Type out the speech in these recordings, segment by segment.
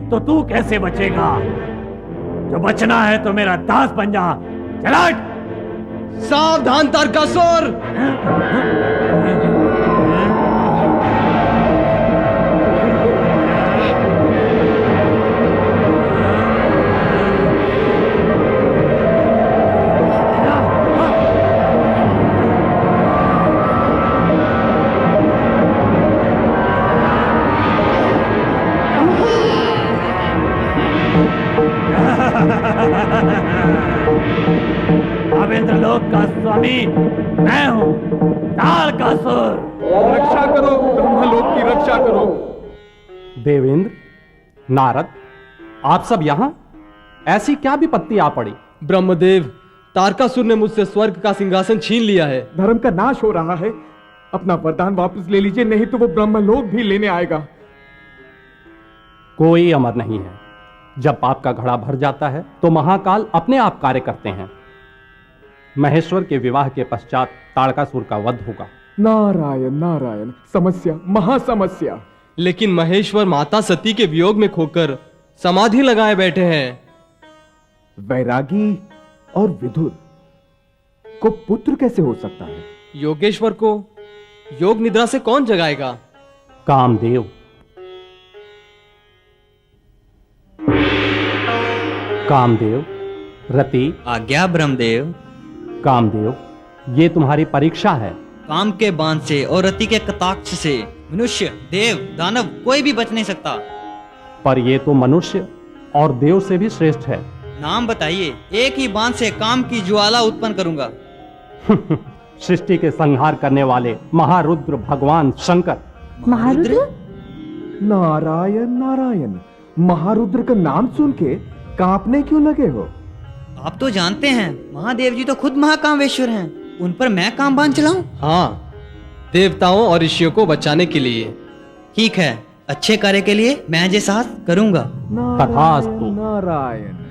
तो तू कैसे बचेगा? जो बचना है तो मेरा दास बन जा। चल हट। सावधान तारकासुर! अब इंद्रलोक का स्वामी मैं हूं, तारकासुर। रक्षा करो, ब्रह्मलोक की रक्षा करो। देवेंद्र, नारद, आप सब यहां? ऐसी क्या विपत्ति आ पड़ी? ब्रह्मदेव, तारकासुर ने मुझसे स्वर्ग का सिंहासन छीन लिया है। धर्म का नाश हो रहा है। अपना वरदान वापस ले लीजिए, नहीं तो वो ब्रह्मलोक भी लेने आएगा। कोई अमर नहीं है। जब पाप का घड़ा भर जाता है तो महाकाल अपने आप कार्य करते हैं। महेश्वर के विवाह के पश्चात तारकासुर का वध होगा। नारायण नारायण, समस्या, महासमस्या। लेकिन महेश्वर माता सती के वियोग में खोकर समाधि लगाए बैठे हैं। वैरागी और विदुर को पुत्र कैसे हो सकता है? योगेश्वर को योग निद्रा से कौन जगाएगा? कामदेव। कामदेव, रति। आज्ञा ब्रह्मदेव। कामदेव, ये तुम्हारी परीक्षा है। काम के बांध से और रति के कटाक्ष से मनुष्य, देव, दानव कोई भी बच नहीं सकता। पर ये तो मनुष्य और देव से भी श्रेष्ठ है। नाम बताइए, एक ही बांध से काम की ज्वाला उत्पन्न करूंगा। सृष्टि के संहार करने वाले महारुद्र भगवान शंकर। महारुद्र? नारायण नारायण, महारुद्र का नाम सुन के कांपने क्यों लगे हो? आप तो जानते हैं महादेव जी तो खुद महाकामेश्वर हैं। उन पर मैं काम बांध चलाऊं? हाँ, देवताओं और ऋषियों को बचाने के लिए। ठीक है, अच्छे कार्य के लिए मैं जे साहस करूंगा। तथास्तु। नारायण।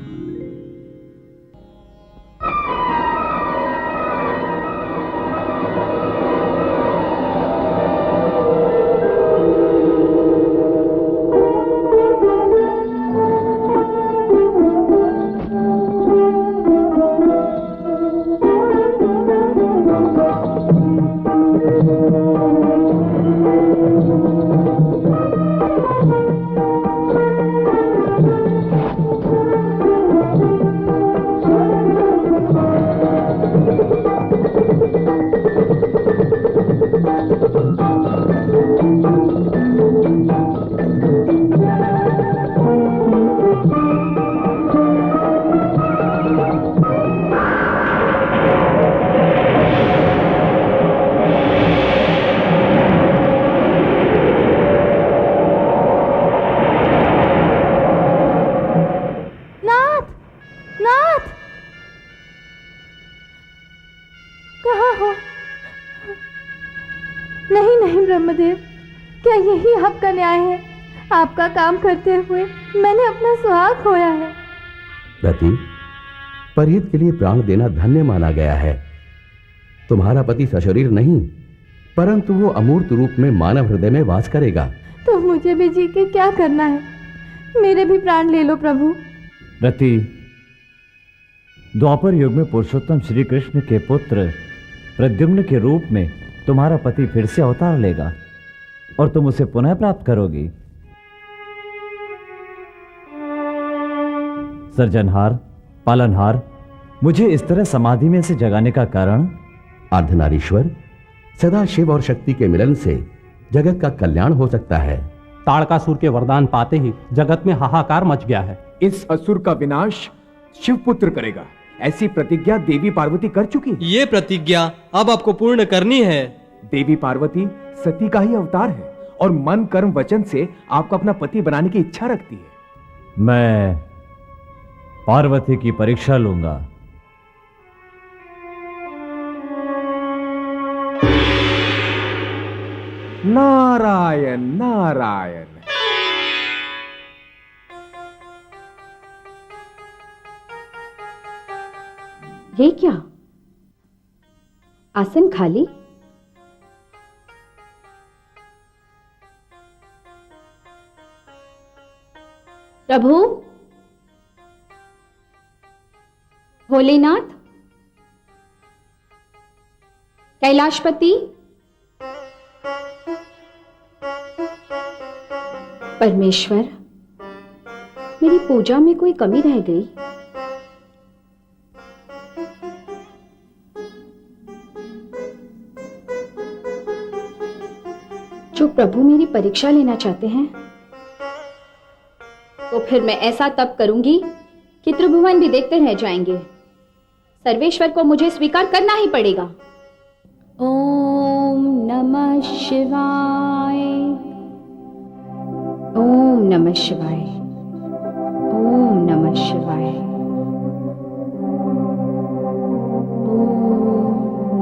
ब्रह्मदेव, क्या यही आपका न्याय है? आपका काम करते हुए मैंने अपना सुहाग खोया है। रति, परहित के लिए प्राण देना धन्य माना गया है। तुम्हारा पति सशरीर नहीं, परंतु वो अमूर्त रूप में मानव हृदय में वास करेगा। तो मुझे भी जी के क्या करना है? मेरे भी प्राण ले लो प्रभु। रति, द्वापर युग में पुरुषोत्तम श्री कृष्ण के पुत्र प्रद्युम्न के रूप में तुम्हारा पति फिर से अवतार लेगा और तुम उसे पुनः प्राप्त करोगी। सर्जनहार, पालनहार, मुझे इस तरह समाधि में से जगाने का कारण? अर्धनारीश्वर, सदा शिव और शक्ति के मिलन से जगत का कल्याण हो सकता है। ताड़कासुर के वरदान पाते ही जगत में हाहाकार मच गया है। इस असुर का विनाश शिवपुत्र करेगा, ऐसी प्रतिज्ञा देवी पार्वती कर चुकी। ये प्रतिज्ञा अब आपको पूर्ण करनी है। देवी पार्वती सती का ही अवतार है और मन कर्म वचन से आपको अपना पति बनाने की इच्छा रखती है। मैं पार्वती की परीक्षा लूंगा। नारायण नारायण। ये क्या? आसन खाली? प्रभु, भोलेनाथ, कैलाशपति, परमेश्वर, मेरी पूजा में कोई कमी रह गई? जो प्रभु मेरी परीक्षा लेना चाहते हैं, तो फिर मैं ऐसा तप करूंगी कि त्रिभुवन भी देखते रह जाएंगे। सर्वेश्वर को मुझे स्वीकार करना ही पड़ेगा। ओम नमः शिवाय, ओम नमः शिवाय, ओम नमः शिवाय, ओम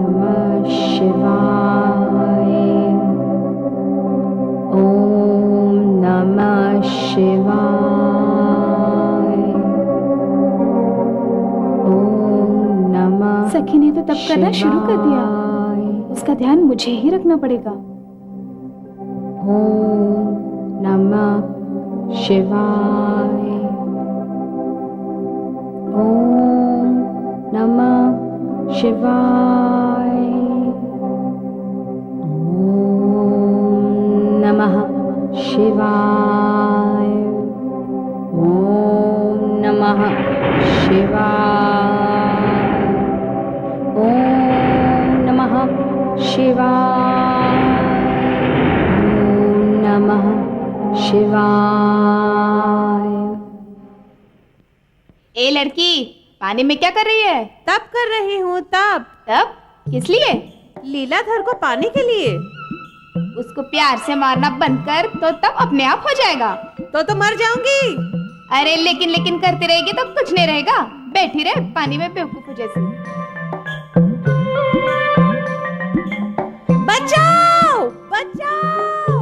नमः शिवाय, ओम नमः शिवाय, ओम नमः। सखी ने तो तप करना शुरू कर दिया, उसका ध्यान मुझे ही रखना पड़ेगा। ओम नमः शिवाय, ओम नमः शिवाय, ओम नमः शिवाय, ओम नमः शिवाय, ओम नमः शिवाय, ओम नमः शिवाय। ए लड़की, पानी में क्या कर रही है? तप कर रही हूँ। तप? तब किस लिए? लीलाधर को पाने के लिए। उसको प्यार से मारना बंद कर तो तब अपने आप हो जाएगा। तो मर जाऊंगी। अरे लेकिन करती रहेगी तो कुछ नहीं रहेगा। बैठी रहे पानी में बेवकूफ जैसी। बचाओ बचाओ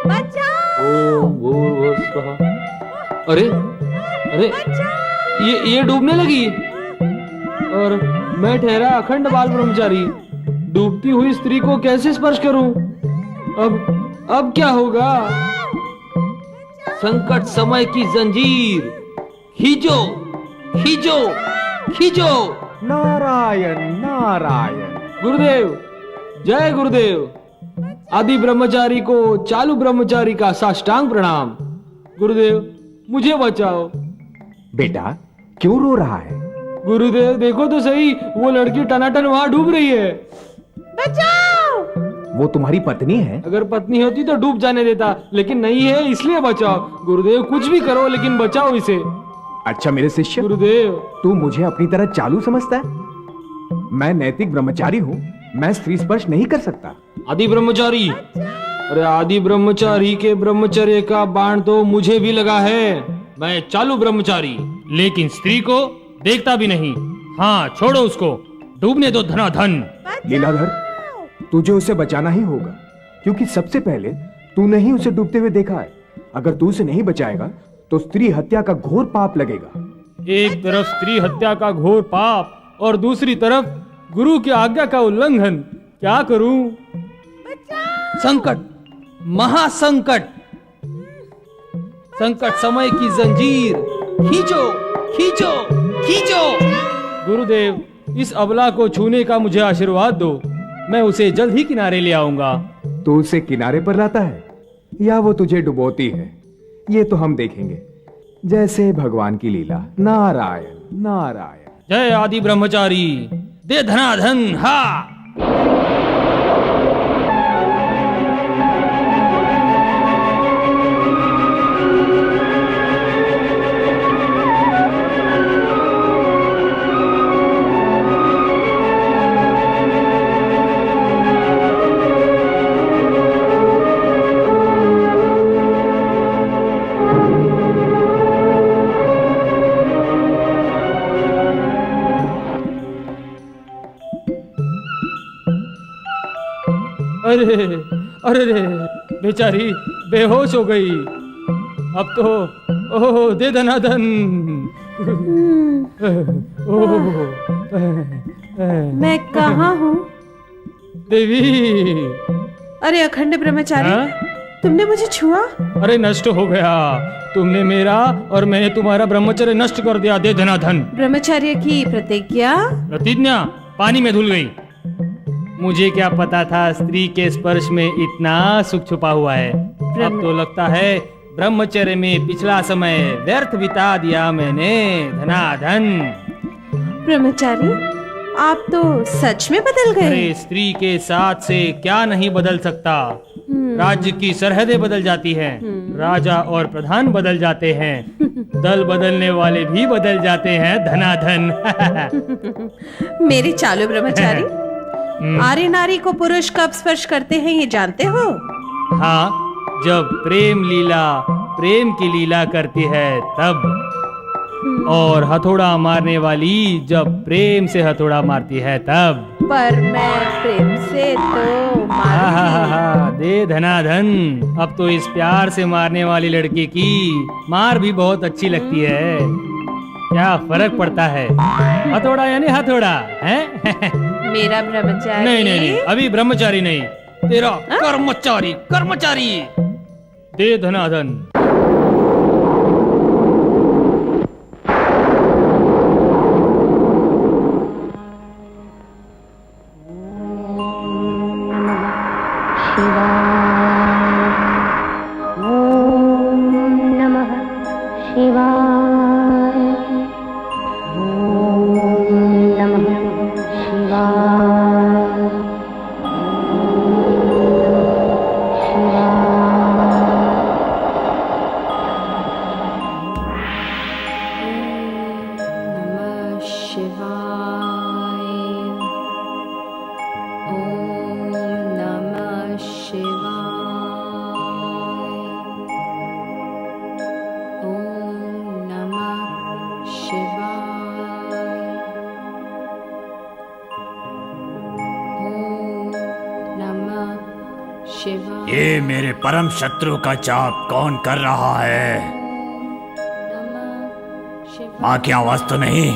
बचाओ। ओम भूर्भुवस्सुवः। अरे अरे ये डूबने लगी और मैं ठहरा अखंड बाल ब्रह्मचारी। डूबती हुई स्त्री को कैसे स्पर्श करूं? अब क्या होगा? संकट समय की जंजीर खींचो खींचो खींचो। नारायण नारायण। गुरुदेव, जय गुरुदेव। आदि ब्रह्मचारी को चालू ब्रह्मचारी का साष्टांग प्रणाम। गुरुदेव, मुझे बचाओ। बेटा, क्यों रो रहा है? गुरुदेव, देखो तो सही, वो लड़की टनाटन वहां डूब रही है। बचाओ। वो तुम्हारी पत्नी है? अगर पत्नी होती तो डूब जाने देता, लेकिन नहीं है, इसलिए बचाओ। गुरुदेव, कुछ भी करो लेकिन बचाओ इसे। अच्छा मेरे शिष्य, गुरुदेव, तू मुझे अपनी तरह चालू समझता है? मैं नैतिक ब्रह्मचारी हूँ, मैं स्त्री स्पर्श नहीं कर सकता। आदि ब्रह्मचारी, अरे आदि ब्रह्मचारी के ब्रह्मचर्य का बाण तो मुझे भी लगा है। मैं चालू ब्रह्मचारी, लेकिन स्त्री को देखता भी नहीं। हाँ, छोड़ो उसको, डूबने दो धनाधन। लीलाधर, तुझे उसे बचाना ही होगा, क्योंकि सबसे पहले तूने ही उसे डूबते हुए देखा है। अगर तू उसे नहीं बचाएगा तो स्त्री हत्या का घोर पाप लगेगा। एक तरफ स्त्री हत्या का घोर पाप और दूसरी तरफ गुरु की आज्ञा का उल्लंघन। क्या करूं? संकट, महासंकट, संकट समय की जंजीर खींचो खींचो खींचो। गुरुदेव, इस अबला को छूने का मुझे आशीर्वाद दो। मैं उसे जल्द ही किनारे ले आऊंगा। तू उसे किनारे पर लाता है या वो तुझे डुबोती है, ये तो हम देखेंगे। जैसे भगवान की लीला। नारायण नारायण। जय आदि ब्रह्मचारी, दे धनाधन। हा। अरे अरे रे, बेचारी बेहोश हो गई। अब तो ओह, दे धनाधन। मैं कहाँ हूँ? देवी। अरे अखंड ब्रह्मचारी, हाँ? तुमने मुझे छुआ? अरे नष्ट हो गया। तुमने मेरा और मैंने तुम्हारा ब्रह्मचर्य नष्ट कर दिया। दे धनाधन। ब्रह्मचर्य की प्रतिज्ञा? प्रतिज्ञा पानी में धुल गई। मुझे क्या पता था स्त्री के स्पर्श में इतना सुख छुपा हुआ है। अब तो लगता है ब्रह्मचर्य में पिछला समय व्यर्थ बिता दिया मैंने। धनाधन। ब्रह्मचारी, आप तो सच में बदल गए। अरे स्त्री के साथ से क्या नहीं बदल सकता। राज्य की सरहदें बदल जाती हैं, राजा और प्रधान बदल जाते हैं, दल बदलने वाले भी बदल जाते हैं। धनाधन। मेरे चालू ब्रह्मचारी, आर्य नारी को पुरुष कब स्पर्श करते हैं ये जानते हो? हाँ, जब प्रेम की लीला करती है तब। और हथौड़ा मारने वाली जब प्रेम से हथौड़ा मारती है तब। पर मैं प्रेम से तो दे धनाधन। अब तो इस प्यार से मारने वाली लड़की की मार भी बहुत अच्छी लगती है। क्या फर्क पड़ता है, हथौड़ा यानी हथौड़ा है। मेरा ब्रह्मचारी नहीं, अभी ब्रह्मचारी नहीं, तेरा कर्मचारी। कर्मचारी दे धनाधन। ये मेरे परम शत्रु का जाप कौन कर रहा है? माँ की आवाज तो नहीं?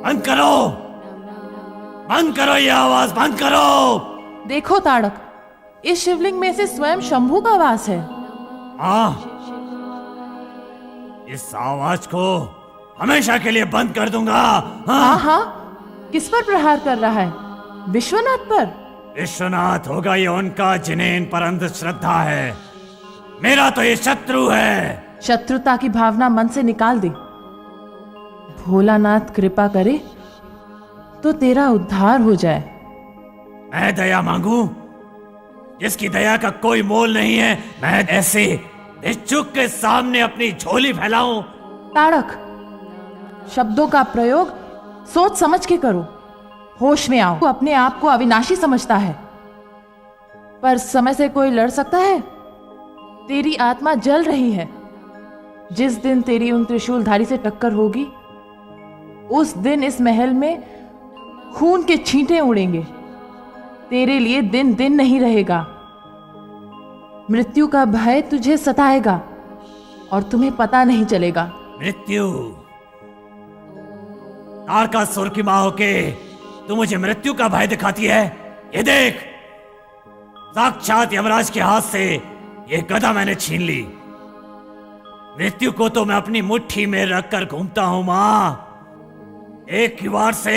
बंद करो, बंद करो, ये आवाज बंद करो। देखो ताड़क, इस शिवलिंग में से स्वयं शंभू का वास है। इस आवाज को हमेशा के लिए बंद कर दूंगा। हाँ, किस पर प्रहार कर रहा है? विश्वनाथ पर? विश्वनाथ होगा ये उनका जिन्हें इन पर अंधश्रद्धा है। मेरा तो ये शत्रु है। शत्रुता की भावना मन से निकाल दे। भोलानाथ कृपा करे तो तेरा उद्धार हो जाए। मैं दया मांगू जिसकी दया का कोई मोल नहीं है? मैं ऐसे भिक्षुक के सामने अपनी झोली फैलाऊं? ताड़क, शब्दों का प्रयोग सोच समझ के करो। होश में आओ। तू अपने आप को अविनाशी समझता है, पर समय से कोई लड़ सकता है? तेरी आत्मा जल रही है। जिस दिन तेरी उन त्रिशूलधारी से टक्कर होगी, उस दिन इस महल में खून के छींटे उड़ेंगे। तेरे लिए दिन दिन नहीं रहेगा। मृत्यु का भय तुझे सताएगा और तुम्हें पता नहीं चलेगा। मृत्यु? तारकासुर की मां होके तू मुझे मृत्यु का भय दिखाती है? ये देख, साक्षात यमराज के हाथ से ये गदा मैंने छीन ली। मृत्यु को तो मैं अपनी मुट्ठी में रखकर घूमता हूं मां। एक ही वार से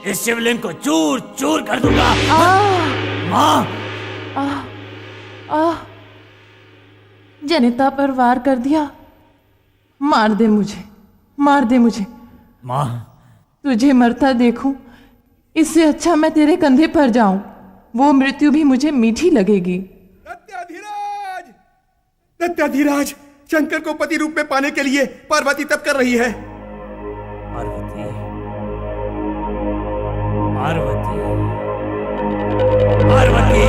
इस शिवलिंग को चूर चूर कर दूंगा। मां! जनिता पर वार कर दिया। मार दे मुझे, मार दे मुझे। मां! तुझे मरता देखूं, इससे अच्छा मैं तेरे कंधे पर जाऊं। वो मृत्यु भी मुझे मीठी लगेगी। दत्ताधिराज! दत्ताधिराज, शंकर को पति रूप में पाने के लिए पार्वती तप कर रही है। पार्वती, पार्वती, पार्वती!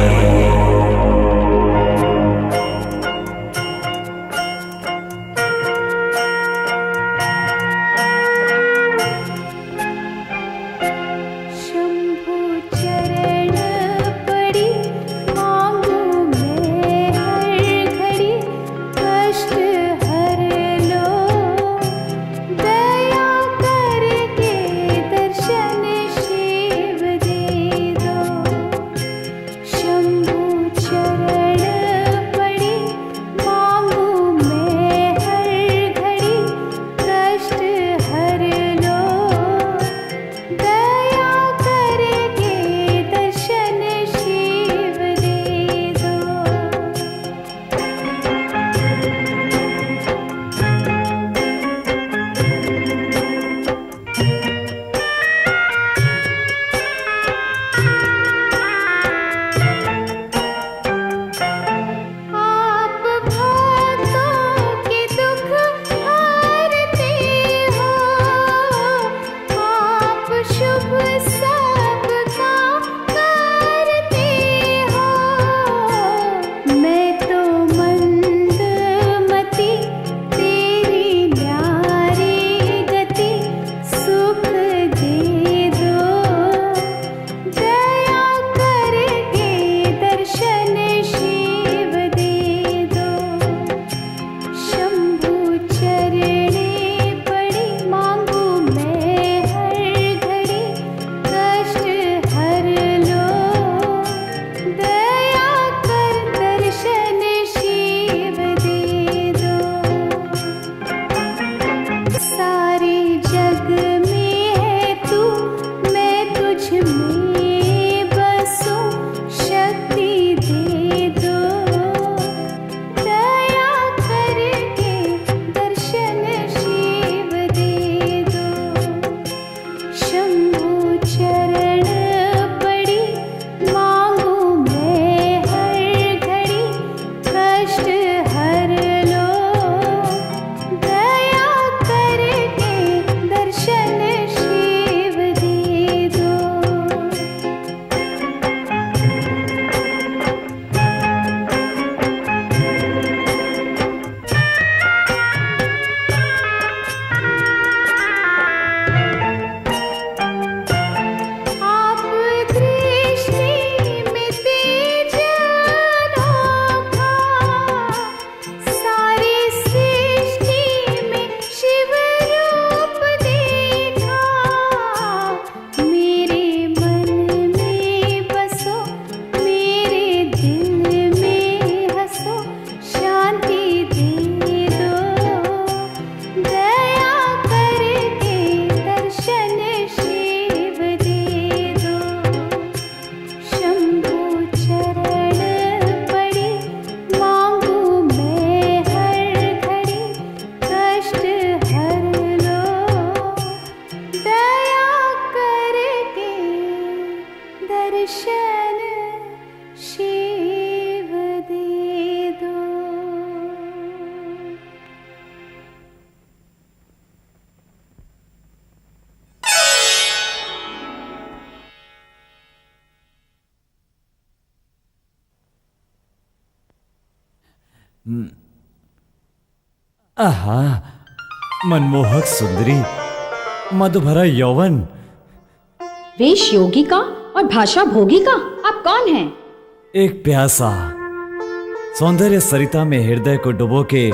आहा, मनमोहक सुंदरी, मधुभरा यौवन। वेश योगी का और भाषा भोगी का। आप कौन हैं? एक प्यासा, सौंदर्य सरिता में हृदय को डुबो के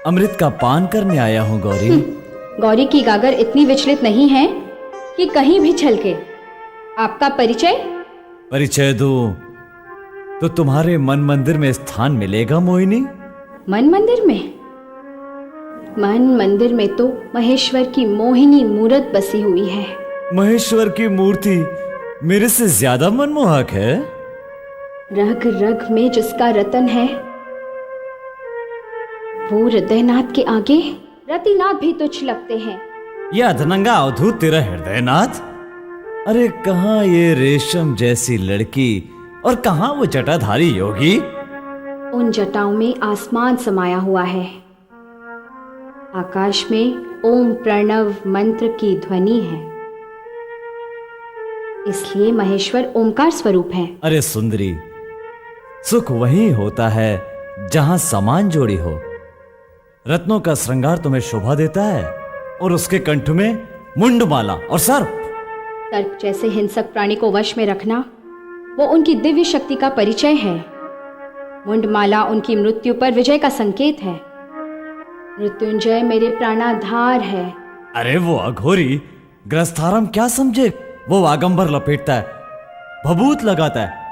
अमृत का पान करने आया हूँ गौरी। गौरी की गागर इतनी विचलित नहीं है कि कहीं भी छलके। आपका परिचय? परिचय दूं तो तुम्हारे मन मंदिर में स्थान मिलेगा मोहिनी। मन मंदिर में? मन मंदिर में तो महेश्वर की मोहिनी मूरत बसी हुई है। महेश्वर की मूर्ति मेरे से ज्यादा मनमोहक है। रग रग में जिसका रतन है, वो हृदयनाथ के आगे रतिनाथ भी तुच्छ लगते हैं। ये अधनंगा अवधूत तेरा हृदयनाथ? अरे कहाँ ये रेशम जैसी लड़की और कहाँ वो जटाधारी योगी? उन जटाओं में आसमान समाया हुआ है। आकाश में ओम प्रणव मंत्र की ध्वनि है, इसलिए महेश्वर ओमकार स्वरूप है। अरे सुंदरी, सुख वही होता है जहां समान जोड़ी हो। रत्नों का श्रृंगार तुम्हें शोभा देता है और उसके कंठ में मुंडमाला और सर्प जैसे हिंसक प्राणी को वश में रखना, वो उनकी दिव्य शक्ति का परिचय है। मुंडमाला उनकी मृत्यु पर विजय का संकेत है। मृत्युंजय मेरे प्राणाधार है। अरे वो अघोरी ग्रस्थारम क्या समझे? वो वागंबर लपेटता है, भभूत लगाता है।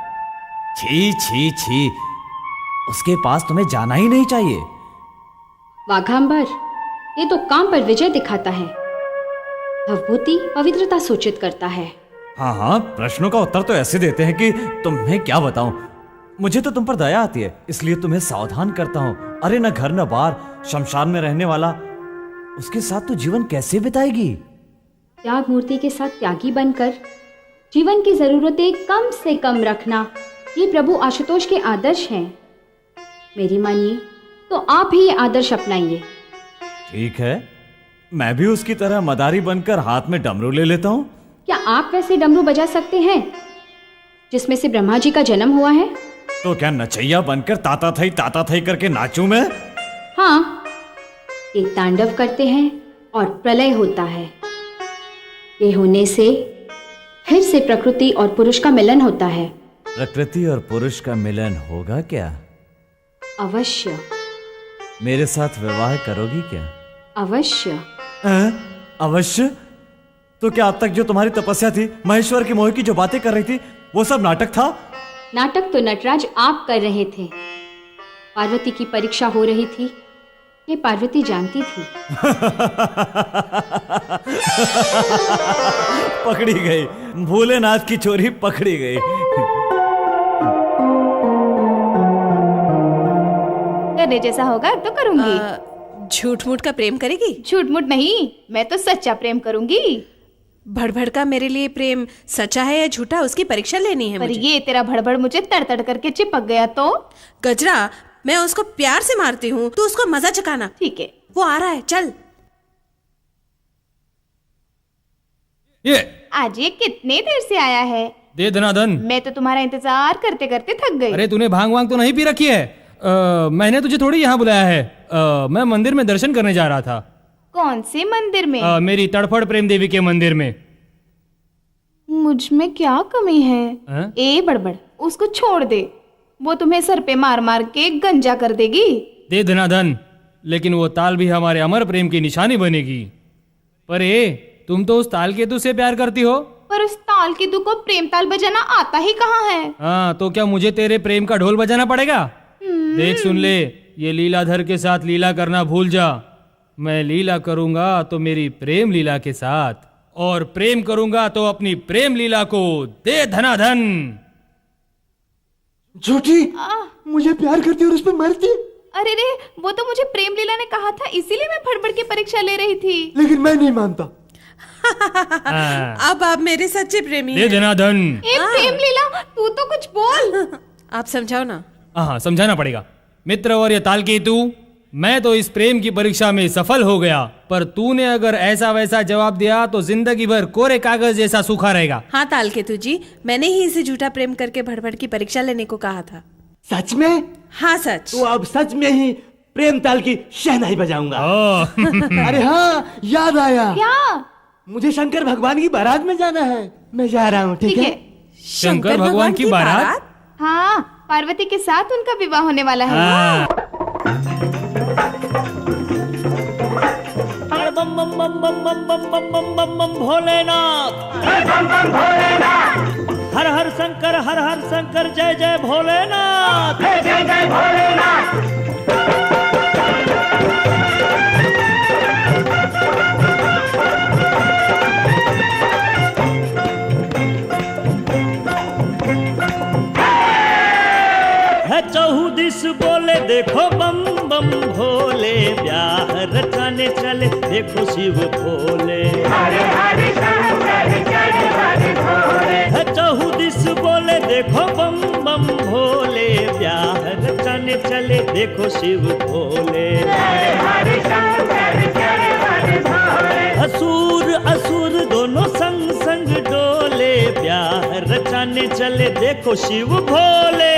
छी छी छी, उसके पास तुम्हें जाना ही नहीं चाहिए। वाघांबर, ये तो काम पर विजय दिखाता है। भवभूति पवित्रता सूचित करता है। हाँ हाँ, प्रश्नों का उत्तर तो ऐसे देते हैं कि तुम्हें क्या बताऊं। मुझे तो तुम पर दया आती है, इसलिए तुम्हें सावधान करता हूं। अरे न घर न बार, शमशान में रहने वाला, उसके साथ तो जीवन कैसे बिताएगी? त्याग मूर्ति के साथ त्यागी बनकर जीवन की जरूरतें कम से कम रखना, ये प्रभु आशुतोष के आदर्श हैं। मेरी मानिए तो आप भी ये आदर्श अपनाइए। ठीक है, मैं भी उसकी तरह मदारी बनकर हाथ में डमरू ले लेता हूँ। क्या आप वैसे डमरू बजा सकते हैं जिसमें से ब्रह्मा जी का जन्म हुआ है? तो क्या नचैया बनकर ताता थई करके नाचूं मैं? हाँ, एक तांडव करते हैं और प्रलय होता है। ये होने से फिर से प्रकृति और पुरुष का मिलन होता है। प्रकृति और पुरुष का मिलन होगा क्या? अवश्य। मेरे साथ विवाह करोगी क्या? अवश्य। अवश्य? तो क्या अब तक जो तुम्हारी तपस्या थी, महेश्वर की मोह की जो बातें कर रही थी, वो सब नाटक था? नाटक तो नटराज आप कर रहे थे। पार्वती की परीक्षा हो रही थी, ये पार्वती जानती थी। पकड़ी गई, भोलेनाथ की चोरी पकड़ी गई। करने जैसा होगा तो करूंगी। झूठ मूठ का प्रेम करेगी? झूठ मूठ नहीं, मैं तो सच्चा प्रेम करूंगी। भड़भड़ का मेरे लिए प्रेम सच्चा है या झूठा, उसकी परीक्षा लेनी है पर मुझे। ये तेरा भड़बड़ मुझे तड़ करके चिपक गया तो? गजरा, मैं उसको प्यार से मारती हूँ, तू उसको मजा चकाना। ठीक है, वो आ रहा है, चल। ये आज ये कितने देर से आया है? दे धनाधन। मैं तो तुम्हारा इंतजार करते करते थक गई। अरे तूने भांग वांग तो नहीं पी रखी है? मैंने तुझे थोड़ी यहाँ बुलाया है। मैं मंदिर में दर्शन करने जा रहा था। कौन से मंदिर में? मेरी तड़फड़ प्रेम देवी के मंदिर में। मुझ में क्या कमी है? ए बड़बड़, उसको छोड़ दे, वो तुम्हें सर पे मार मार के गंजा कर देगी। दे धनाधन, लेकिन वो ताल भी हमारे अमर प्रेम की निशानी बनेगी। पर तुम तो उस ताल केतु से प्यार करती हो। पर उस ताल केतु को प्रेम ताल बजाना आता ही कहाँ है? हाँ, तो क्या मुझे तेरे प्रेम का ढोल बजाना पड़ेगा? देख सुन ले, ये लीलाधर के साथ लीला करना भूल जा। मैं लीला करूंगा तो मेरी प्रेम लीला के साथ, और प्रेम करूंगा तो अपनी प्रेम लीला को। दे धनाधन। झूठी, मुझे प्यार करती और उस पर मरती। अरे रे, वो तो मुझे प्रेम लीला ने कहा था, इसीलिए मैं फड़फड़ की परीक्षा ले रही थी। लेकिन मैं नहीं मानता। अब आप मेरे सच्चे प्रेमी दे धनाधन। प्रेम लीला, तू तो कुछ बोल। आप समझाओ ना। हाँ, समझाना पड़ेगा। मित्र और ये ताल केतु, मैं तो इस प्रेम की परीक्षा में सफल हो गया, पर तूने अगर ऐसा वैसा जवाब दिया तो जिंदगी भर कोरे कागज जैसा सूखा रहेगा। हाँ ताल केतु जी, मैंने ही इसे झूठा प्रेम करके भड़भड़ की परीक्षा लेने को कहा था। सच में? हाँ सच। तो अब सच में ही प्रेम ताल की शहनाई बजाऊंगा। अरे हाँ, याद आया। क्या? मुझे शंकर भगवान की बारात में जाना है। मैं जा रहा हूँ, ठीक है? शंकर भगवान की बारात? हाँ, पार्वती के साथ उनका विवाह होने वाला है। बम बम बम बम बम बम बम बम बम बम भोलेनाथ, हर हर शंकर, जय जय भोलेनाथ, जय जय भोलेनाथ। चौदिस बोले देखो बम बम भोले, ब्याह रचाने चले देखो शिव भोले। चौदिस बोले देखो बम बम भोले, ब्याह रचाने चले देखो शिव भोले। असुर दोनों संग संग डोले, ब्याह रचाने चले देखो शिव भोले।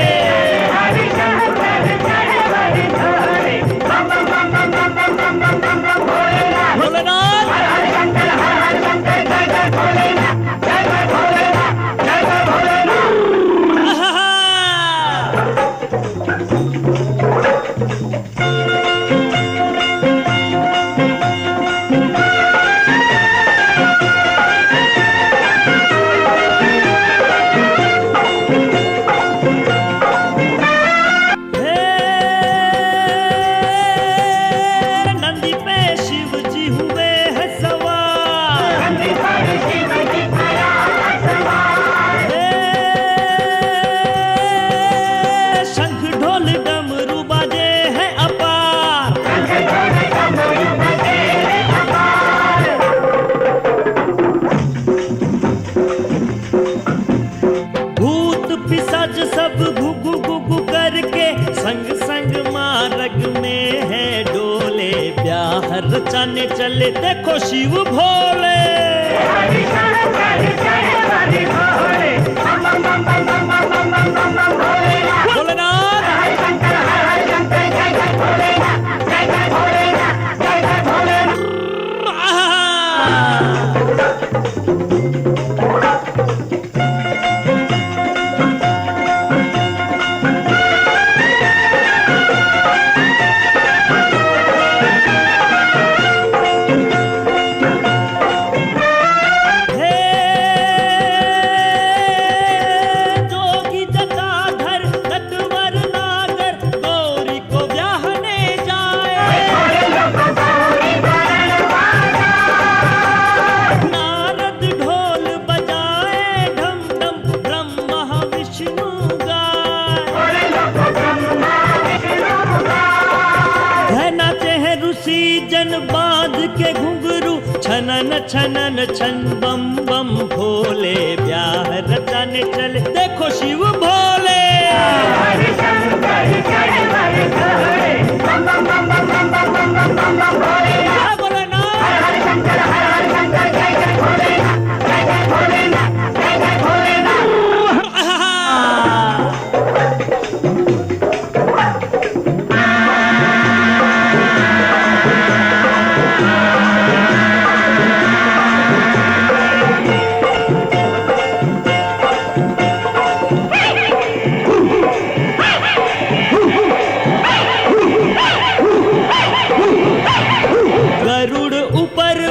रचाने चले देखो शिव भोले। छनन छन बम बम भोले, ब्याह रचाने चले देखो शिव भोले।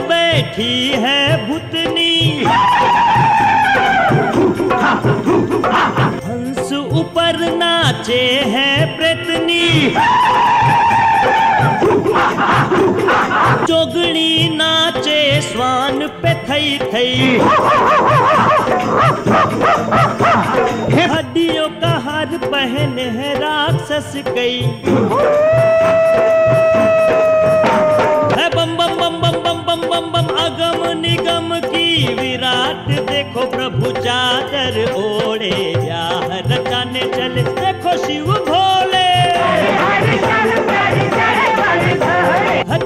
बैठी है भूतनी, हंस ऊपर नाचे है प्रेतनी, जोगणी नाचे स्वान पे थई थई, हड्डियों का हार पहने है राक्षस कई। है बम बम बम बम बम बम बम बम अगम निगम की विराट देखो प्रभु चादर ओढ़े, ब्याह रचाने चले देखो शिव भोले।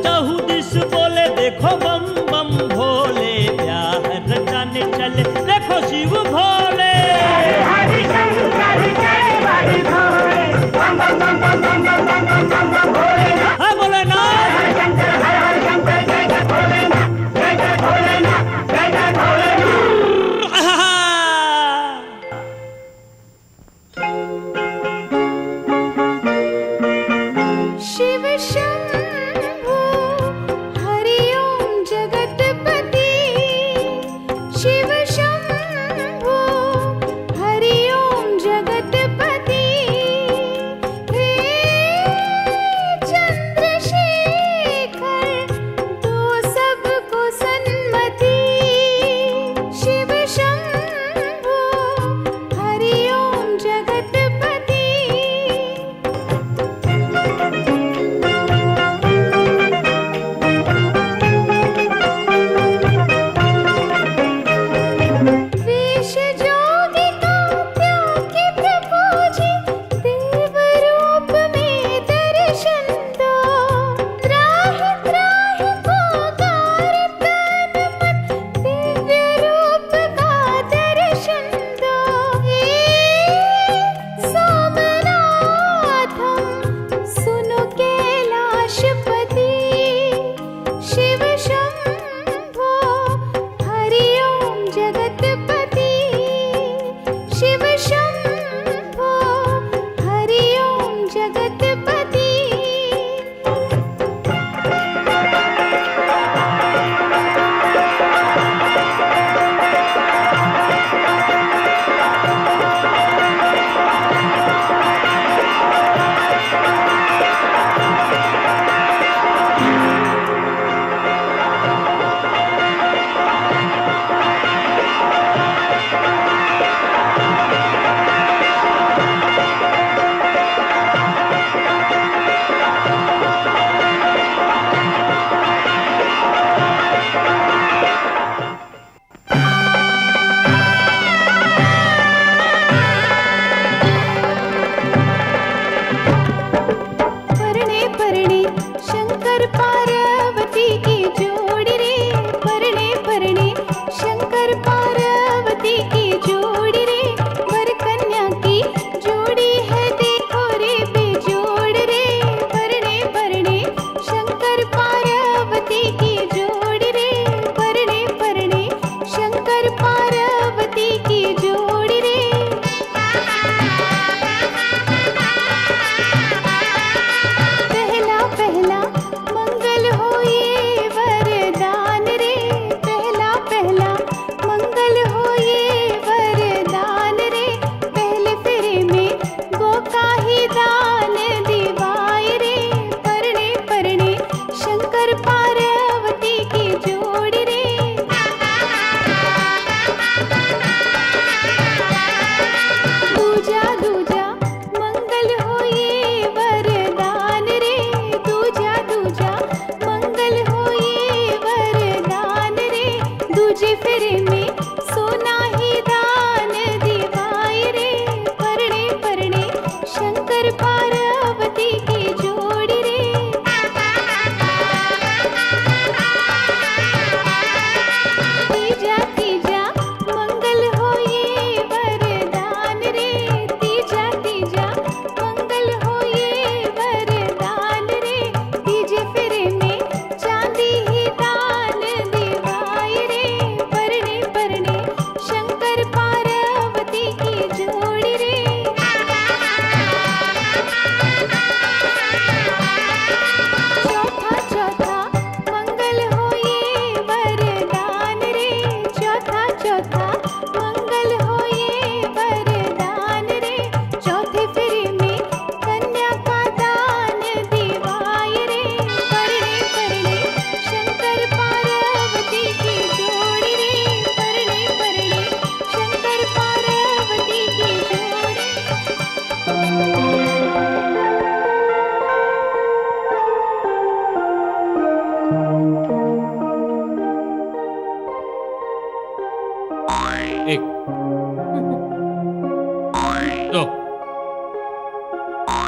चहुदिस बोले देखो बम बम भोले, ब्याह रचाने चले देखो शिव भोले।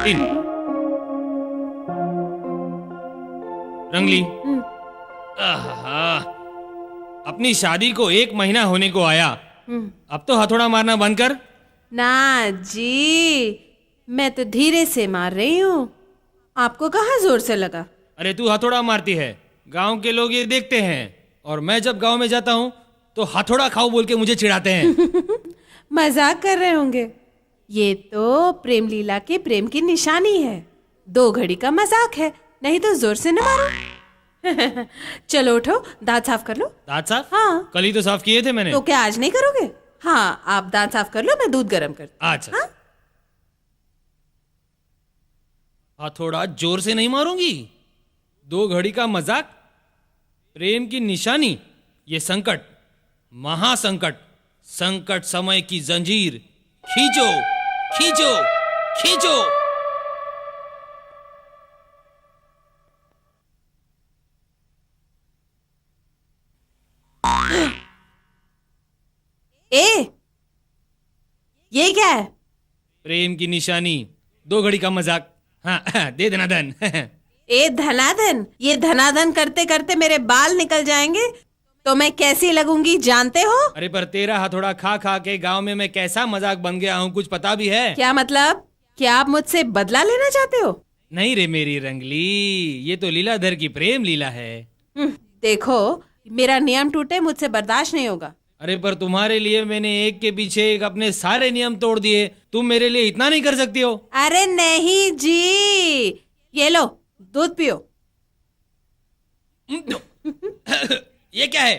3 रंगली। आहा, अपनी शादी को 1 महीना होने को आया, अब तो हथौड़ा मारना बंद कर। ना जी, मैं तो धीरे से मार रही हूँ, आपको कहाँ जोर से लगा? अरे तू हथौड़ा मारती है, गांव के लोग ये देखते हैं, और मैं जब गांव में जाता हूँ तो हथौड़ा खाओ बोल के मुझे चिढ़ाते हैं। मजाक कर रहे होंगे, ये तो प्रेम लीला के प्रेम की निशानी है, 2 घड़ी का मजाक है, नहीं तो जोर से न मारो। चलो उठो, दांत साफ कर लो। दांत साफ? हाँ। कल ही तो साफ किए थे मैंने। तो क्या आज नहीं करोगे? हाँ, आप दांत साफ कर लो, मैं दूध गर्म करती हूँ। अच्छा। हाँ? हथौड़ा जोर से नहीं मारूंगी, 2 घड़ी का मजाक, प्रेम की निशानी, ये संकट, महासंकट, संकट समय की जंजीर, खींचो खींचो खींचो। ये क्या है? प्रेम की निशानी, 2 घड़ी का मजाक। हाँ, दे देना धन। ए धनाधन, ये धनाधन करते करते मेरे बाल निकल जाएंगे तो मैं कैसी लगूंगी जानते हो? अरे पर तेरा हथौड़ा खा खा के गांव में मैं कैसा मजाक बन गया हूँ, कुछ पता भी है? क्या मतलब? क्या आप मुझसे बदला लेना चाहते हो? नहीं रे मेरी रंगली, ये तो लीलाधर की प्रेम लीला है। देखो, मेरा नियम टूटे मुझसे बर्दाश्त नहीं होगा। अरे पर तुम्हारे लिए मैंने एक के पीछे एक अपने सारे नियम तोड़ दिए, तुम मेरे लिए इतना नहीं कर सकती हो? अरे नहीं जी, ये लो दूध पियो। ये क्या है?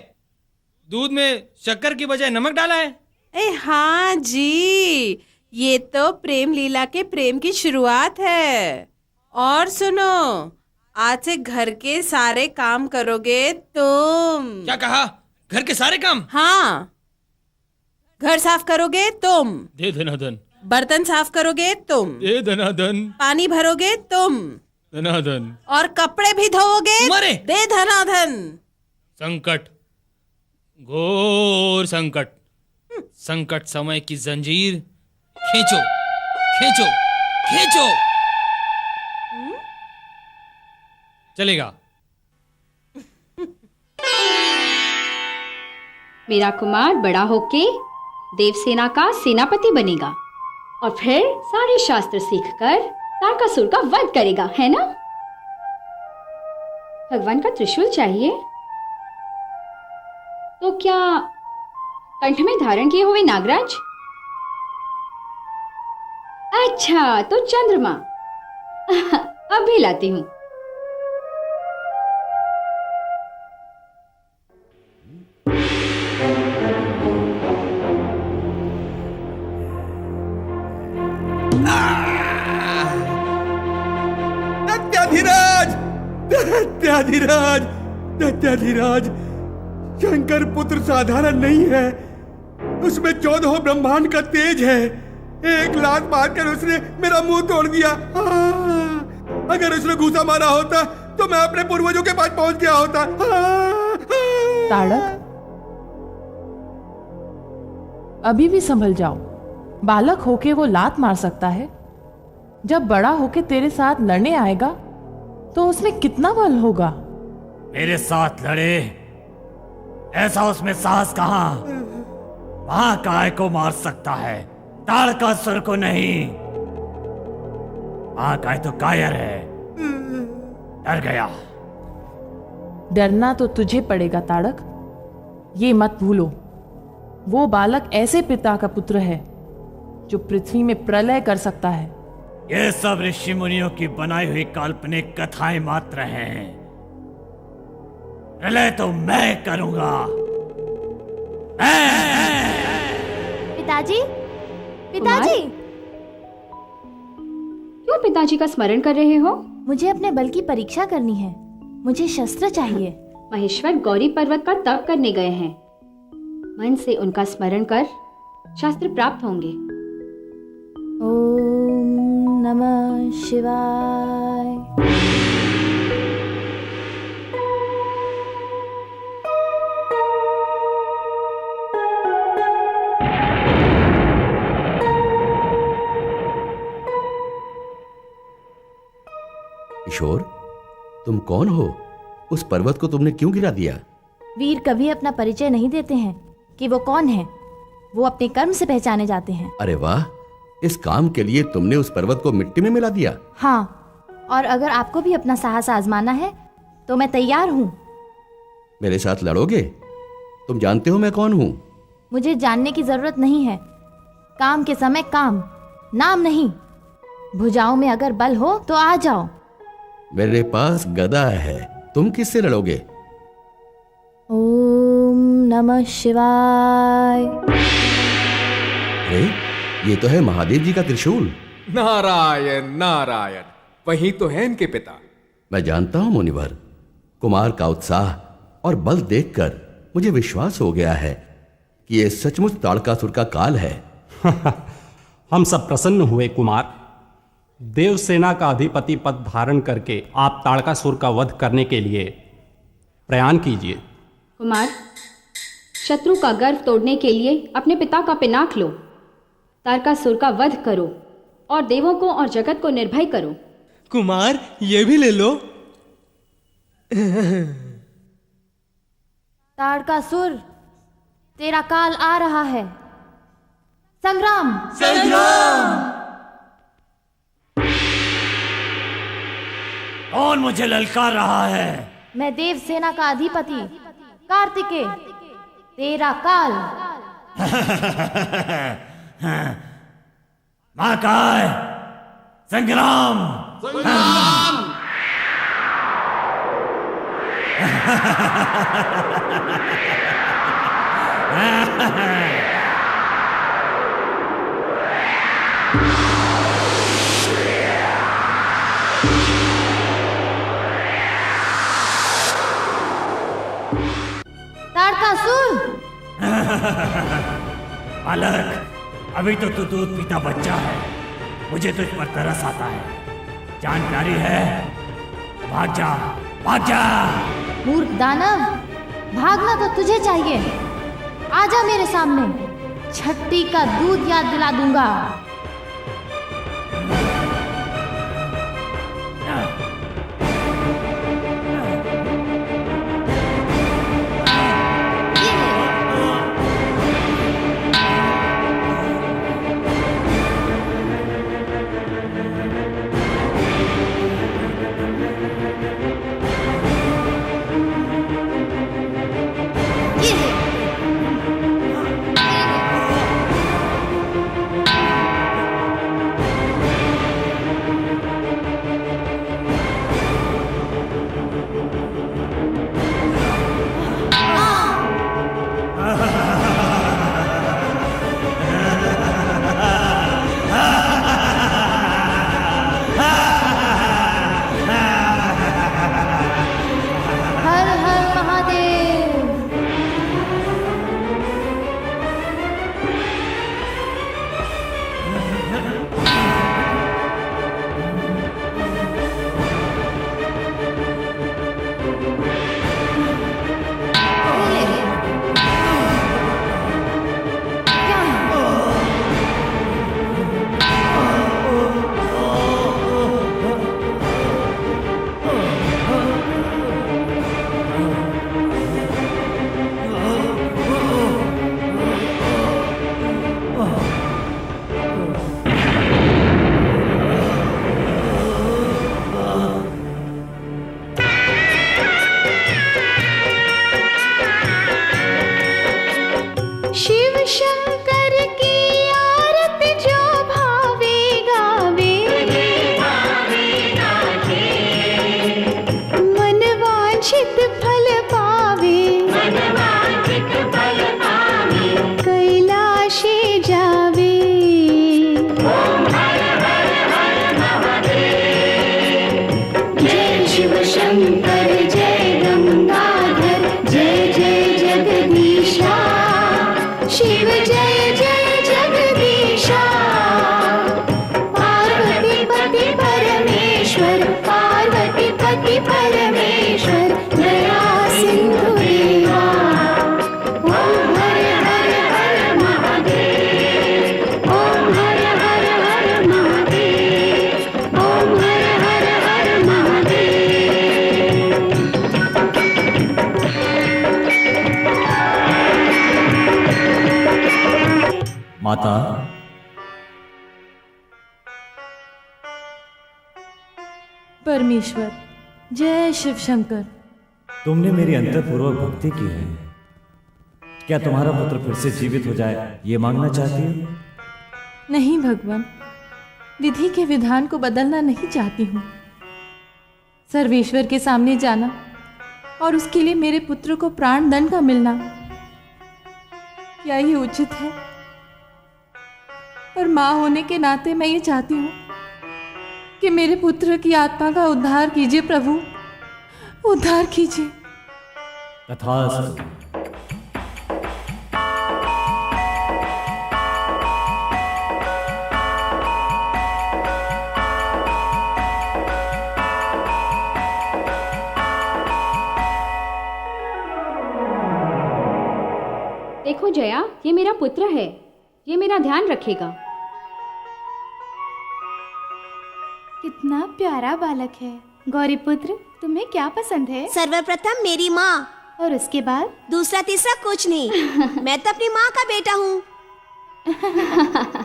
दूध में शक्कर की बजाय नमक डाला है? हाँ जी, ये तो प्रेम लीला के प्रेम की शुरुआत है। और सुनो, आज से घर के सारे काम करोगे तुम। क्या कहा? घर के सारे काम? हाँ, घर साफ करोगे तुम, दे धनाधन। बर्तन साफ करोगे तुम, दे धनाधन। पानी भरोगे तुम, धनाधन। और कपड़े भी धोओगे, दे धनाधन। संकट, घोर संकट, संकट समय की जंजीर, खींचो खींचो खींचो। चलेगा? मेरा कुमार बड़ा होके देवसेना का सेनापति बनेगा और फिर सारे शास्त्र सीखकर तारकासुर का वध करेगा, है ना? भगवान का त्रिशूल चाहिए तो क्या कंठ में धारण किए हुए नागराज? अच्छा, तो चंद्रमा। अभी लाती हूं। दत्याधिराज, दत्याधिराज, शंकर पुत्र साधारण नहीं है, उसमें 14 ब्रह्मांड का तेज है। एक लात मारकर उसने मेरा मुंह तोड़ दिया। अगर उसने घूसा मारा होता तो मैं अपने पूर्वजों के पास पहुंच गया होता। ताड़क, अभी भी संभल जाओ। बालक होके वो लात मार सकता है, जब बड़ा होके तेरे साथ लड़ने आएगा तो उसमें कितना बल होगा? मेरे साथ लड़े, ऐसा उसमें साहस कहां? महाकाय को मार सकता है, तारकासुर को नहीं। महाकाय तो कायर है, डर गया। डरना तो तुझे पड़ेगा ताड़क, ये मत भूलो। वो बालक ऐसे पिता का पुत्र है जो पृथ्वी में प्रलय कर सकता है। ये सब ऋषि मुनियों की बनाई हुई काल्पनिक कथाएं मात्र हैं। प्रलय तो मैं करूंगा। पिताजी, पिताजी, क्यों पिताजी का स्मरण कर रहे हो? मुझे अपने बल की परीक्षा करनी है, मुझे शस्त्र चाहिए। महेश्वर गौरी पर्वत का तप करने गए हैं, मन से उनका स्मरण कर शास्त्र प्राप्त होंगे। ओम नमः शिवाय। किशोर, तुम कौन हो? उस पर्वत को तुमने क्यों गिरा दिया? वीर कभी अपना परिचय नहीं देते हैं कि वो कौन है। वो अपने कर्म से पहचाने जाते हैं। अरे वाह, इस काम के लिए तुमने उस पर्वत को मिट्टी में मिला दिया? हाँ, और अगर आपको भी अपना साहस आजमाना है तो मैं तैयार हूँ। मेरे साथ लड़ोगे? तुम जानते हो मैं कौन हूँ? मुझे जानने की जरूरत नहीं है। काम के समय काम, नाम नहीं। भुजाओं में अगर बल हो तो आ जाओ। मेरे पास गदा है, तुम किससे लड़ोगे? ओम नमः शिवाय। अरे, ये तो है महादेव जी का त्रिशूल। नारायण नारायण, वही तो है इनके पिता। मैं जानता हूं मुनिवर, कुमार का उत्साह और बल देखकर मुझे विश्वास हो गया है कि ये सचमुच ताड़कासुर का काल है। हम सब प्रसन्न हुए कुमार। देवसेना का अधिपति पद धारण करके आप ताड़कासुर का वध करने के लिए प्रयाण कीजिए। कुमार, शत्रु का गर्व तोड़ने के लिए अपने पिता का पिनाक लो। तारकासुर का वध करो और देवों को और जगत को निर्भय करो। कुमार, ये भी ले लो। ताड़कासुर, तेरा काल आ रहा है। संग्राम! संग्राम! कौन मुझे ललकार रहा है? मैं देवसेना का अधिपति कार्तिकेय, तेरा काल। महाकाय, संग्राम! संग्राम! ताड़कासुर! बालक, अभी तो तू दूध पीता बच्चा है, मुझे तुझ पर तरस आता है। जान प्यारी है, भाग जा, भाग जा। मूर्ख दानव, भागना तो तुझे चाहिए। आजा मेरे सामने, छट्टी का दूध याद दिला दूंगा। परमेश्वर, जय शिव शंकर। तुमने मेरी अंतरपूर्वक भक्ति की है। क्या तुम्हारा पुत्र फिर से जीवित हो जाए, ये मांगना चाहती हो? नहीं भगवान, विधि के विधान को बदलना नहीं चाहती हूँ। सर्वेश्वर के सामने जाना और उसके लिए मेरे पुत्र को प्राण दंड का मिलना, क्या ये उचित है? पर माँ होने के नाते मैं ये चाहती हूँ कि मेरे पुत्र की आत्मा का उद्धार कीजिए प्रभु, उद्धार कीजिए। तथास्तु। देखो जया, ये मेरा पुत्र है, ये मेरा ध्यान रखेगा। कितना प्यारा बालक है। गौरी पुत्र, तुम्हें क्या पसंद है? सर्वप्रथम मेरी माँ, और उसके बाद? दूसरा तीसरा कुछ नहीं। मैं तो अपनी माँ का बेटा हूँ।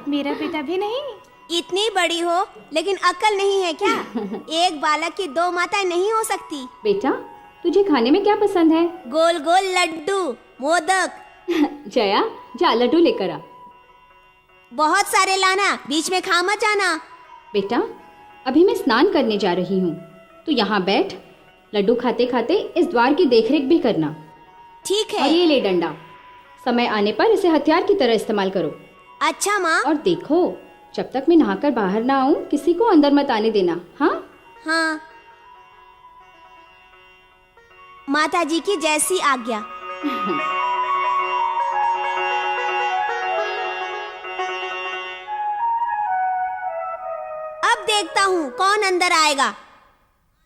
मेरा बेटा भी नहीं। इतनी बड़ी हो लेकिन अक्ल नहीं है क्या? एक बालक की दो माताएं नहीं हो सकती। बेटा, तुझे खाने में क्या पसंद है? गोल गोल लड्डू, मोदक। जया, जा लड्डू लेकर आ। बहुत सारे लाना, बीच में खा मत जाना। बेटा, अभी मैं स्नान करने जा रही हूँ, तू यहाँ बैठ। लड्डू खाते खाते इस द्वार की देखरेख भी करना। ठीक है। और ये ले डंडा, समय आने पर इसे हथियार की तरह इस्तेमाल करो। अच्छा माँ। और देखो, जब तक मैं नहाकर बाहर ना आऊँ, किसी को अंदर मत आने देना। हाँ हाँ। माता जी की जैसी आज्ञा। अब देखता हूँ कौन अंदर आएगा।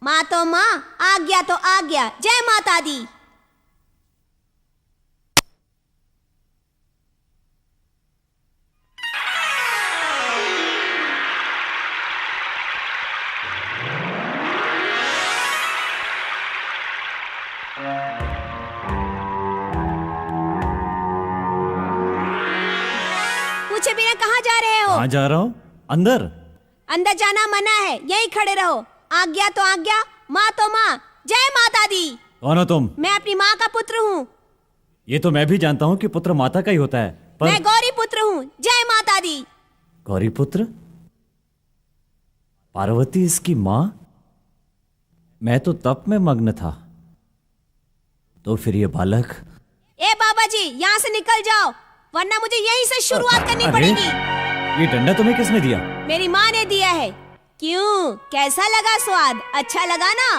माँ तो माँ, आज्ञा तो आज्ञा। जय माता दी। पूछे बिना कहाँ जा रहे हो? कहाँ जा रहा हूँ? अंदर। अंदर जाना मना है, यहीं खड़े रहो। आज्ञा तो आज्ञा, माँ तो माँ। जय माता दी। कौन हो तुम? मैं अपनी माँ का पुत्र हूँ। ये तो मैं भी जानता हूँ कि पुत्र माता का ही होता है, पर मैं गौरी पुत्र हूँ। जय माता दी। गौरी पुत्र? पार्वती इसकी माँ? मैं तो तप में मग्न था। तो फिर ये बालक? ए बाबा जी, यहाँ से निकल जाओ, वरना मुझे यहीं से शुरुआत करनी पड़ेगी। ये डंडा तुम्हें किसने दिया? मेरी माँ ने दिया है। क्यों, कैसा लगा स्वाद? अच्छा लगा ना?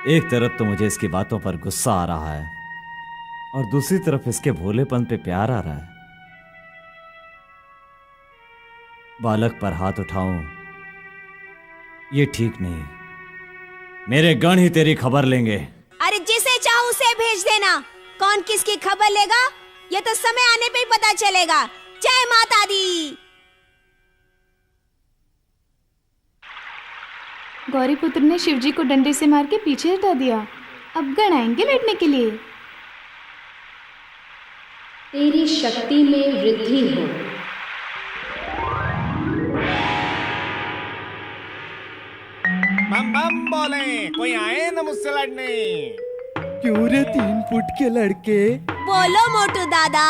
एक तरफ तो मुझे इसकी बातों पर गुस्सा आ रहा है और दूसरी तरफ इसके भोलेपन पे प्यार आ रहा है। बालक पर हाथ उठाऊं ये ठीक नहीं। मेरे गण ही तेरी खबर लेंगे। अरे जिसे चाहो उसे भेज देना। कौन किसकी खबर लेगा ये तो समय आने पे ही पता चलेगा। जय माता दी। गौरी पुत्र ने शिवजी को डंडे से मार के पीछे हटा दिया। अब गण आएंगे लड़ने के लिए। तेरी शक्ति में वृद्धि हो। बम बम बोले, कोई आए ना मुझसे लड़ने। क्यों रे 3 फुट के लड़के? बोलो मोटू दादा।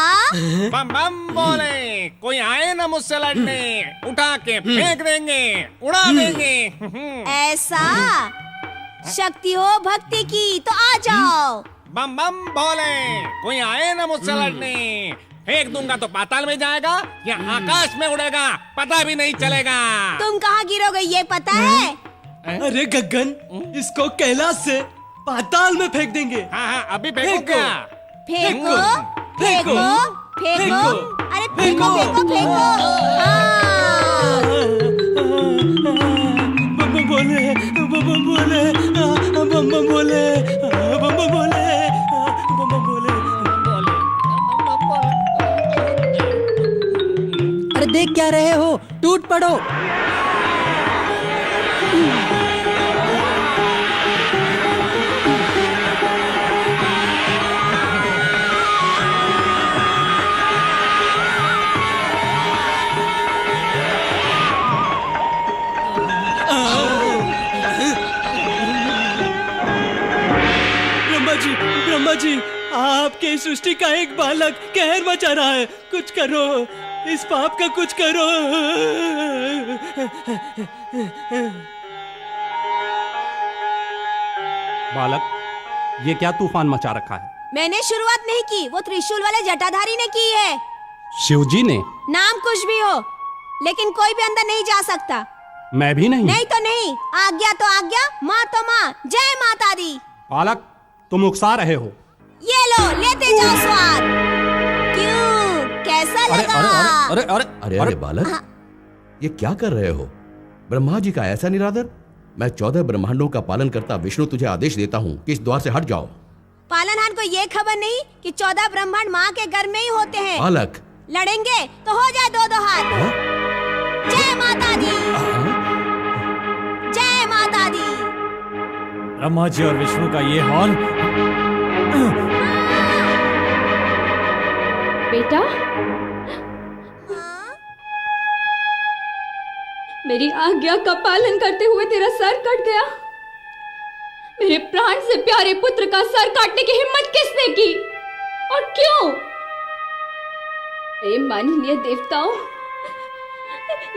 बम बम बोले, कोई आए ना मुझसे लड़ने। उठा के फेंक देंगे, उड़ा देंगे। ऐसा? शक्ति हो भक्ति की तो आ जाओ। बम बम बोले, कोई आए ना मुझसे लड़ने। फेंक दूंगा तो पाताल में जाएगा या आकाश में उड़ेगा, पता भी नहीं चलेगा। तुम कहाँ गिरोगे ये पता है? अरे गगन, इसको कैलाश से पाताल में फेंक देंगे। हाँ हाँ, अभी फेंको क्या? फेंको फेंको फेंको। अरे फेंको फेंको फेंको। बम बम बोले, बम बम बोले, बम बम बोले, बम बम बोले, बम बम बोले। अरे देख क्या रहे हो, टूट पड़ो। जी, आपके सृष्टि का एक बालक कहर मचा रहा है। कुछ करो, इस पाप का कुछ करो। बालक, ये क्या तूफान मचा रखा है? मैंने शुरुआत नहीं की, वो त्रिशूल वाले जटाधारी ने की है। शिवजी ने? नाम कुछ भी हो, लेकिन कोई भी अंदर नहीं जा सकता। मैं भी नहीं? नहीं तो नहीं, आज्ञा तो आज्ञा, माँ तो माँ। जय माता दी। बालक, तुम उकसा रहे हो। ये लो, लेते जाओ स्वाद। क्यों, कैसा लगा? अरे अरे बालक, ये क्या कर रहे हो? ब्रह्मा जी का ऐसा निरादर? मैं 14 ब्रह्मांडों का पालन करता विष्णु तुझे आदेश देता हूँ कि इस द्वार से हट जाओ। पालनहार को ये खबर नहीं कि 14 ब्रह्मांड माँ के घर में ही होते हैं। बालक, लड़ेंगे तो हो जाए 2-2 हाथ। जय माता दी, जय माता दी। ब्रह्मा जी और विष्णु का ये हॉल। बेटा, मेरी आज्ञा का पालन करते हुए तेरा सर कट गया। मेरे प्राण से प्यारे पुत्र का सर काटने की हिम्मत किसने की और क्यों? हे माननीय देवताओं,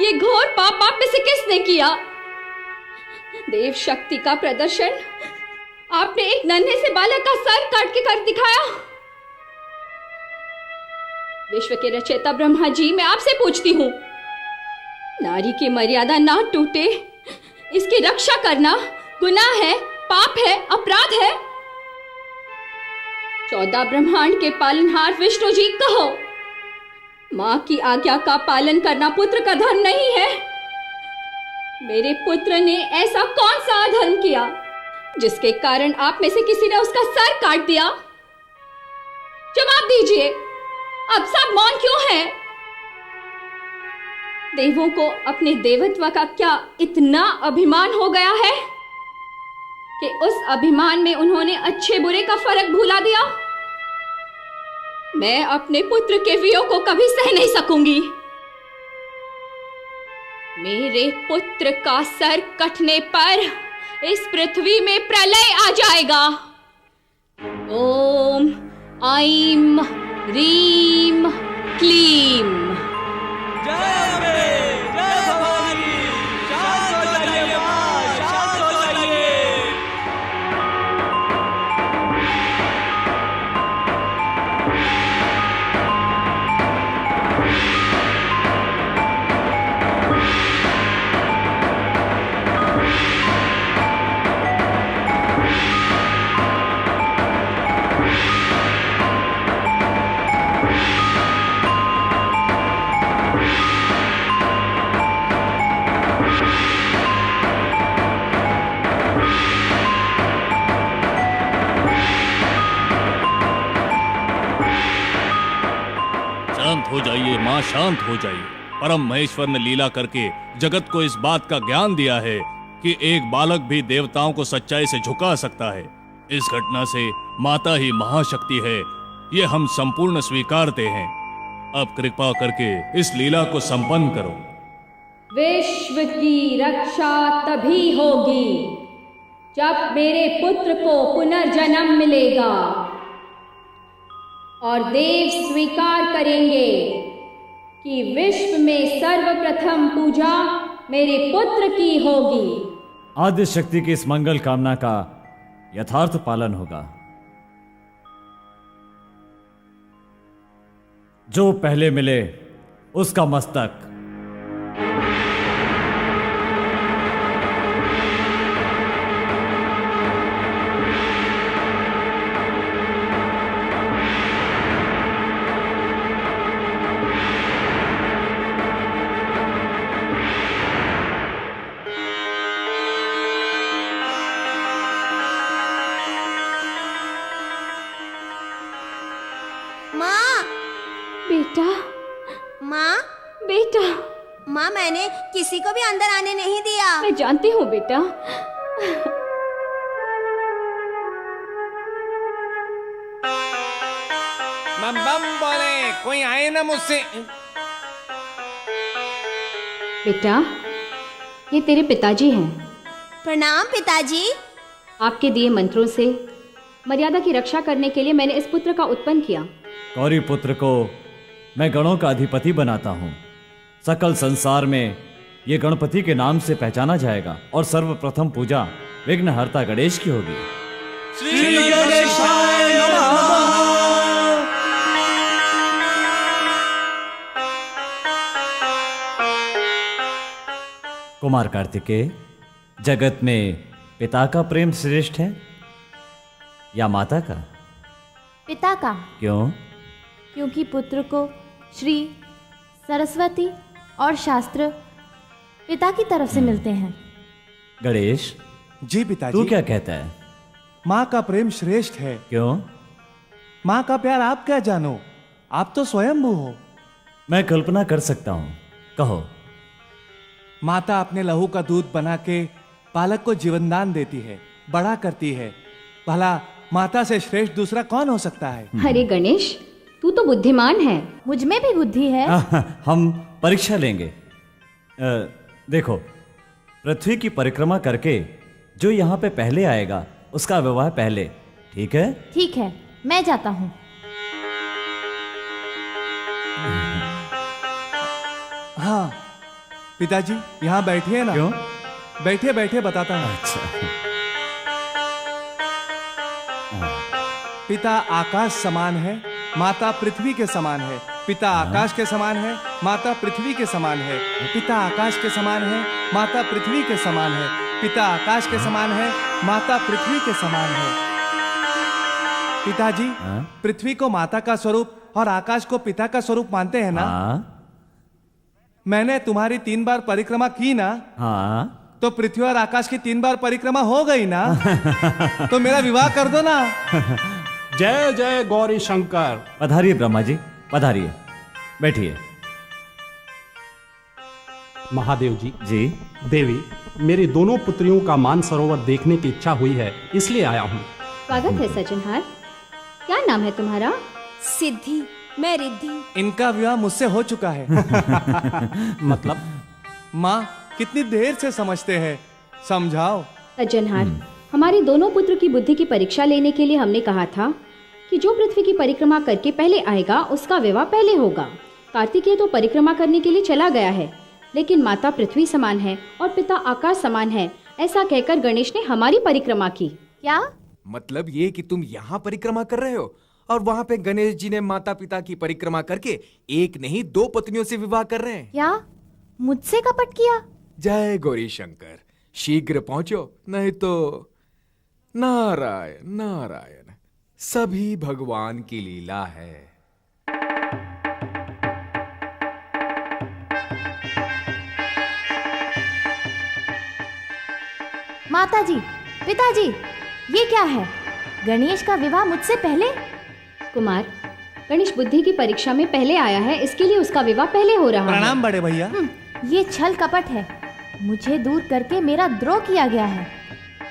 ये घोर पाप आप में से किसने किया? देव शक्ति का प्रदर्शन आपने एक नन्हे से बालक का सर काट के कर दिखाया। विश्व के रचयिता ब्रह्मा जी, मैं आपसे पूछती हूँ, नारी की मर्यादा ना टूटे, इसकी रक्षा करना गुनाह है, पाप है, अपराध है? 14 ब्रह्मांड के पालनहार विष्णु जी, कहो, मां की आज्ञा का पालन करना पुत्र का धर्म नहीं है? मेरे पुत्र ने ऐसा कौन सा अधर्म किया जिसके कारण आप में से किसी ने उसका सर काट दिया? जवाब दीजिए, अब सब मौन क्यों है? देवों को अपने देवत्व का क्या इतना अभिमान हो गया है कि उस अभिमान में उन्होंने अच्छे बुरे का फर्क भुला दिया? मैं अपने पुत्र के वियोग को कभी सह नहीं सकूंगी। मेरे पुत्र का सर कटने पर इस पृथ्वी में प्रलय आ जाएगा। ओम ऐं ह्रीं क्लीं। शांत हो जाइए माँ, शांत हो जाइए। परम महेश्वर ने लीला करके जगत को इस बात का ज्ञान दिया है कि एक बालक भी देवताओं को सच्चाई से झुका सकता है। इस घटना से माता ही महाशक्ति है, ये हम संपूर्ण स्वीकारते हैं। अब कृपा करके इस लीला को संपन्न करो। विश्व की रक्षा तभी होगी जब मेरे पुत्र को पुनर्जन्म मिलेगा और देव स्वीकार करेंगे कि विश्व में सर्वप्रथम पूजा मेरे पुत्र की होगी। आदि शक्ति की इस मंगल कामना का यथार्थ पालन होगा। जो पहले मिले उसका मस्तक। बेटा, माँ, बेटा, माँ, मैंने किसी को भी अंदर आने नहीं दिया। मैं जानती हूँ बेटा। बम बम बोले, कोई आए ना मुझसे। बेटा, ये तेरे पिताजी हैं। प्रणाम पिताजी। आपके दिए मंत्रों से मर्यादा की रक्षा करने के लिए मैंने इस पुत्र का उत्पन्न किया। गौरी पुत्र को मैं गणों का अधिपति बनाता हूँ। सकल संसार में ये गणपति के नाम से पहचाना जाएगा और सर्वप्रथम पूजा विघ्नहर्ता गणेश की होगी। श्री गणेशाय नमः। कुमार कार्तिकेय, जगत में पिता का प्रेम श्रेष्ठ है या माता का? पिता का। क्यों? क्योंकि पुत्र को श्री, सरस्वती और शास्त्र पिता की तरफ से मिलते हैं। गणेश जी पिताजी। तू क्या कहता है? माँ का प्रेम श्रेष्ठ है। क्यों? माँ का प्यार आप क्या जानो, आप तो स्वयंभू हो। मैं कल्पना कर सकता हूँ, कहो। माता अपने लहू का दूध बना के बालक को जीवनदान देती है, बड़ा करती है। भला माता से श्रेष्ठ दूसरा कौन हो सकता है? अरे गणेश, तू तो बुद्धिमान है। मुझ में भी बुद्धि है। हम परीक्षा लेंगे। देखो, पृथ्वी की परिक्रमा करके जो यहाँ पे पहले आएगा उसका विवाह पहले, ठीक है? ठीक है, मैं जाता हूँ। हाँ पिताजी, यहाँ बैठिए ना। क्यों? बैठे बैठे बताता हूँ। अच्छा। पिता आकाश समान है, माता पृथ्वी के समान है। पिता आकाश के समान है, माता पृथ्वी के समान है। पिता आकाश के समान है, माता पृथ्वी के समान है। पिता आकाश के समान है, माता पृथ्वी के समान है। पिताजी, पृथ्वी को माता का स्वरूप और आकाश को पिता का स्वरूप मानते हैं ना? मैंने तुम्हारी 3 बार परिक्रमा की ना? हाँ। तो पृथ्वी और आकाश की 3 बार परिक्रमा हो गई ना? तो मेरा विवाह कर दो ना। जय जय गौरी शंकर। पधारिए ब्रह्मा जी, पधारिए, बैठिए। महादेव जी। जी। देवी, मेरी दोनों पुत्रियों का मानसरोवर देखने की इच्छा हुई है, इसलिए आया हूँ। स्वागत है सज्जनहार। क्या नाम है तुम्हारा? सिद्धि, मैं रिद्धि। इनका विवाह मुझसे हो चुका है। मतलब? माँ कितनी देर से समझते हैं, समझाओ। सज्जनहार, हमारे दोनों पुत्र की बुद्धि की परीक्षा लेने के लिए हमने कहा था कि जो पृथ्वी की परिक्रमा करके पहले आएगा उसका विवाह पहले होगा। कार्तिकेय तो परिक्रमा करने के लिए चला गया है, लेकिन माता पृथ्वी समान है और पिता आकाश समान है, ऐसा कहकर गणेश ने हमारी परिक्रमा की। क्या मतलब ये कि तुम यहाँ परिक्रमा कर रहे हो और वहाँ पे गणेश जी ने माता पिता की परिक्रमा करके एक नहीं 2 पत्नियों से विवाह कर रहे हैं? क्या मुझसे कपट किया? जय गौरी शंकर, शीघ्र पहुंचो, नहीं तो नारायण नारायण, सभी भगवान की लीला है। माताजी, पिताजी, ये क्या है? गणेश का विवाह मुझसे पहले? कुमार, गणेश बुद्धि की परीक्षा में पहले आया है, इसके लिए उसका विवाह पहले हो रहा है। प्रणाम बड़े भैया। ये छल कपट है। मुझे दूर करके मेरा द्रोह किया गया है।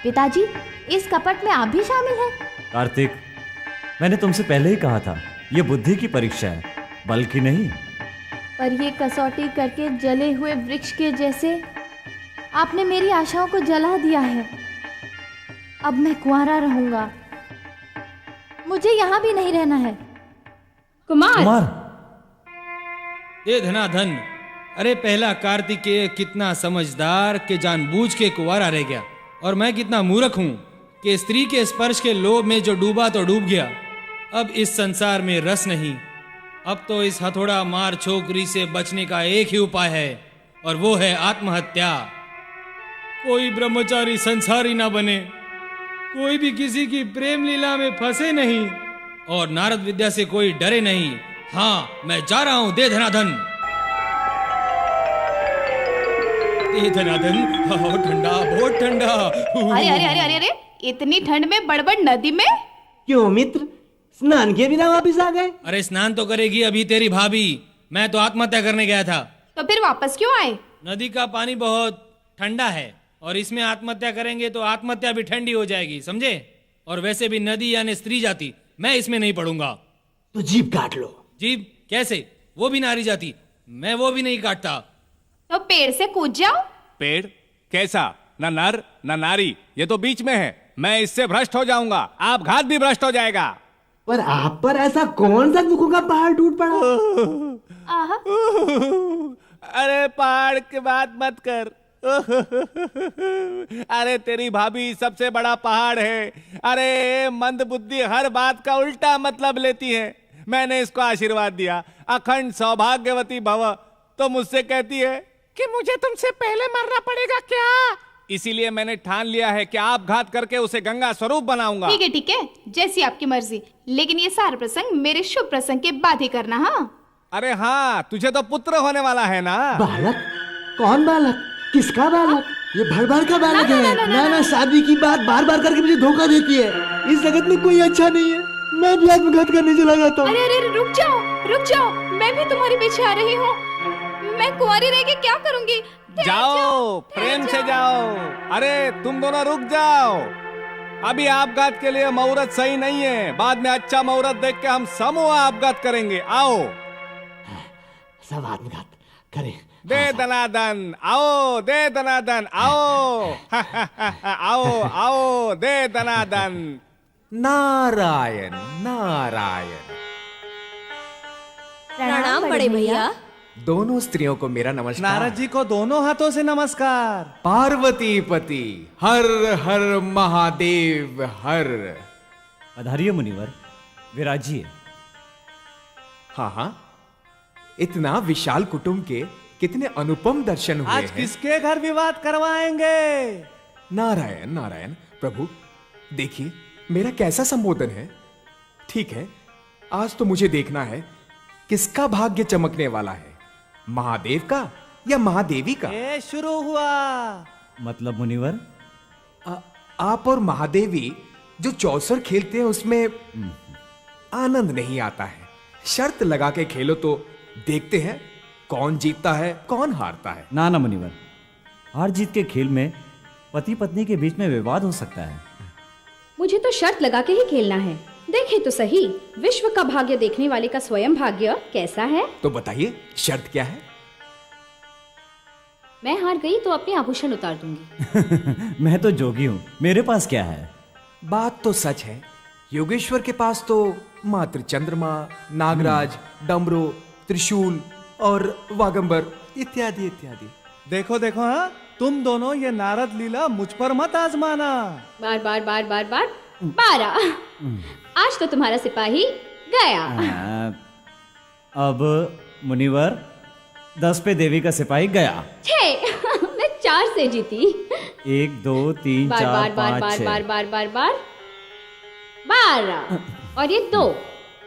पिताजी, इस कपट में आप भी शामिल हैं। कार्तिक, मैंने तुमसे पहले ही कहा था, ये बुद्धि की परीक्षा है, बल की नहीं। पर ये कसौटी करके जले हुए वृक्ष के जैसे आपने मेरी आशाओं को जला दिया है। अब मैं कुंवारा रहूंगा, मुझे यहाँ भी नहीं रहना है। कुमार, दे धनाधन। अरे पहला कार्तिकेय कितना समझदार के जानबूझ के कुंवारा रह गया, और मैं कितना मूर्ख हूँ कि स्त्री के स्पर्श के लोभ में जो डूबा तो डूब गया। अब इस संसार में रस नहीं। अब तो इस हथौड़ा मार छोकरी से बचने का एक ही उपाय है, और वो है आत्महत्या। कोई ब्रह्मचारी संसारी ना बने, कोई भी किसी की प्रेम लीला में फंसे नहीं, और नारद विद्या से कोई डरे नहीं। हाँ, मैं जा रहा हूँ। दे धनाधन। दे धनाधन। बहुत ठंडा, बहुत ठंडा। अरे अरे अरे अरे अरे, इतनी ठंड में बड़बड़ नदी में? क्यों मित्र, स्नान के बिना वापिस आ गए? अरे स्नान तो करेगी अभी तेरी भाभी, मैं तो आत्महत्या करने गया था। तो फिर वापस क्यों आए? नदी का पानी बहुत ठंडा है, और इसमें आत्महत्या करेंगे तो आत्महत्या भी ठंडी हो जाएगी, समझे? और वैसे भी नदी यानी स्त्री जाति, मैं इसमें नहीं पढ़ूंगा। तो जीभ काट लो। जीभ कैसे? वो भी नारी जाति, मैं वो भी नहीं काटता। तो पेड़ से कूद जाओ। पेड़ कैसा? ना नर ना नारी, ये तो बीच में है। मैं इससे भ्रष्ट हो जाऊंगा, आप घात भी भ्रष्ट हो जाएगा। पर आप पर ऐसा कौन सा दुखों का पहाड़ टूट पड़ा? अरे पहाड़ की बात मत कर। अरे तेरी भाभी सबसे बड़ा पहाड़ है। अरे मंद बुद्धि हर बात का उल्टा मतलब लेती है। मैंने इसको आशीर्वाद दिया, अखंड सौभाग्यवती भव, तो मुझसे कहती है कि मुझे तुमसे पहले मरना पड़ेगा क्या? इसीलिए मैंने ठान लिया है कि आप घात करके उसे गंगा स्वरूप बनाऊंगा। ठीक है, जैसी आपकी मर्जी, लेकिन ये सारा प्रसंग मेरे शुभ प्रसंग के बाद ही करना। हाँ अरे हाँ, तुझे तो पुत्र होने वाला है ना। बालक? कौन बालक? किसका बालक? ये भर का बालक है। ना शादी की बात बार बार करके मुझे धोखा देती है। इस जगत में कोई अच्छा नहीं है। मैं भी आत्मघात करने चला जाता हूँ। अरे रुक जाओ, मैं भी तुम्हारे पीछे आ रही हूँ। मैं कुंवारी रह के क्या करूंगी? जाओ, प्रेम से जाओ। अरे तुम दोनों रुक जाओ, अभी आपघात के लिए मुहूर्त सही नहीं है। बाद में अच्छा मुहूर्त देख के हम समूह आपघात करेंगे। आओ सब आत्मघात करें। दे दनादन, आओ दे दनादन, आओ आओ दे दनादन। नारायण नारायण। प्रणाम बड़े भैया। दोनों स्त्रियों को मेरा नमस्कार। नारद जी को दोनों हाथों से नमस्कार। पार्वती पति हर हर महादेव हर। पधारिए मुनिवर, विराजिए। हाँ, इतना विशाल कुटुंब के कितने अनुपम दर्शन हुए आज हैं। किसके घर विवाद करवाएंगे? नारायण नारायण। प्रभु देखिए मेरा कैसा संबोधन है। ठीक है, आज तो मुझे देखना है किसका भाग्य चमकने वाला है, महादेव का या महादेवी का। ये शुरू हुआ। मतलब मुनिवर, आप और महादेवी जो चौसर खेलते हैं उसमें आनंद नहीं आता है। शर्त लगा के खेलो तो देखते हैं कौन जीतता है कौन हारता है। ना मुनिवर, हार जीत के खेल में पति पत्नी के बीच में विवाद हो सकता है। मुझे तो शर्त लगा के ही खेलना है। देखे तो सही, विश्व का भाग्य देखने वाले का स्वयं भाग्य कैसा है। तो बताइए शर्त क्या है? मैं हार गई तो अपने आभूषण उतार दूंगी। मैं तो जोगी हूँ, मेरे पास क्या है? बात तो सच है। योगेश्वर के पास तो मात्र चंद्रमा, नागराज, डमरू, त्रिशूल और वागंबर इत्यादि इत्यादि। देखो देखो, हाँ तुम दोनों ये नारद लीला मुझ पर मत आजमाना। बार बार बार बार बार 12। आज तो तुम्हारा सिपाही गया। अब मुनिवर 10 पे देवी का सिपाही गया। 6। मैं 4 से जीती। 1 2 3 4 बार 5 बार 6 बार बार बार बार 12 और ये 2।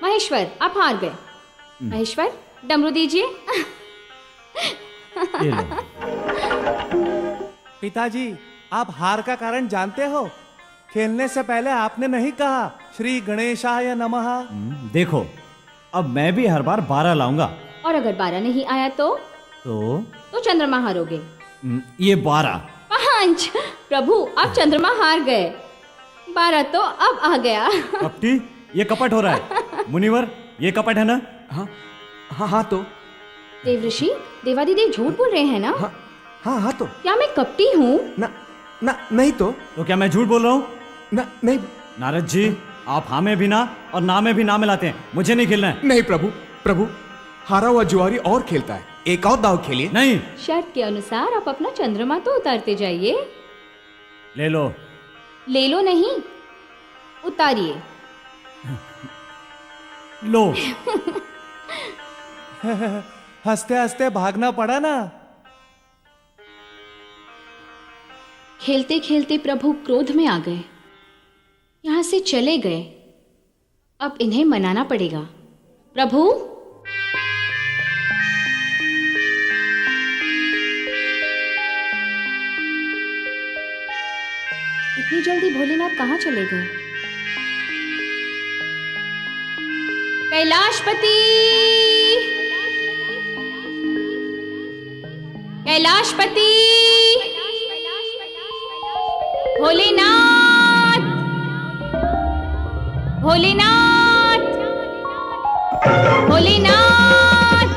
महेश्वर आप हार गए। महेश्वर डमरू दीजिए। पिताजी आप हार का कारण जानते हो? खेलने से पहले आपने नहीं कहा श्री गणेशाय नमः। देखो अब मैं भी हर बार 12 लाऊंगा। और अगर 12 नहीं आया तो चंद्रमा हारोगे। ये 12। 5। प्रभु आप चंद्रमा हार गए। 12 तो अब आ गया। कपटी, ये कपट हो रहा है। मुनिवर ये कपट है ना? हाँ तो देवऋषि देवादिदेव झूठ बोल रहे हैं ना? हाँ तो क्या मैं कपटी हूँ? ना नहीं तो क्या मैं झूठ बोल रहा हूँ? नहीं। नारद जी आप हाँ में भी ना और ना में भी ना मिलाते हैं। मुझे नहीं खेलना है। नहीं प्रभु, हारा हुआ जुआरी और खेलता है। एक और दाव खेलिए। नहीं। शर्त के अनुसार आप अपना चंद्रमा तो उतारते जाइए। ले लो नहीं, उतारिए। लो। हंसते हंसते भागना पड़ा ना। खेलते खेलते प्रभु क्रोध में आ गए, यहां से चले गए। अब इन्हें मनाना पड़ेगा। प्रभु इतनी जल्दी भोलेनाथ कहाँ चले गए? कैलाशपति, कैलाशपति, भोलेनाथ, भोलेनाथ, भोलेनाथ।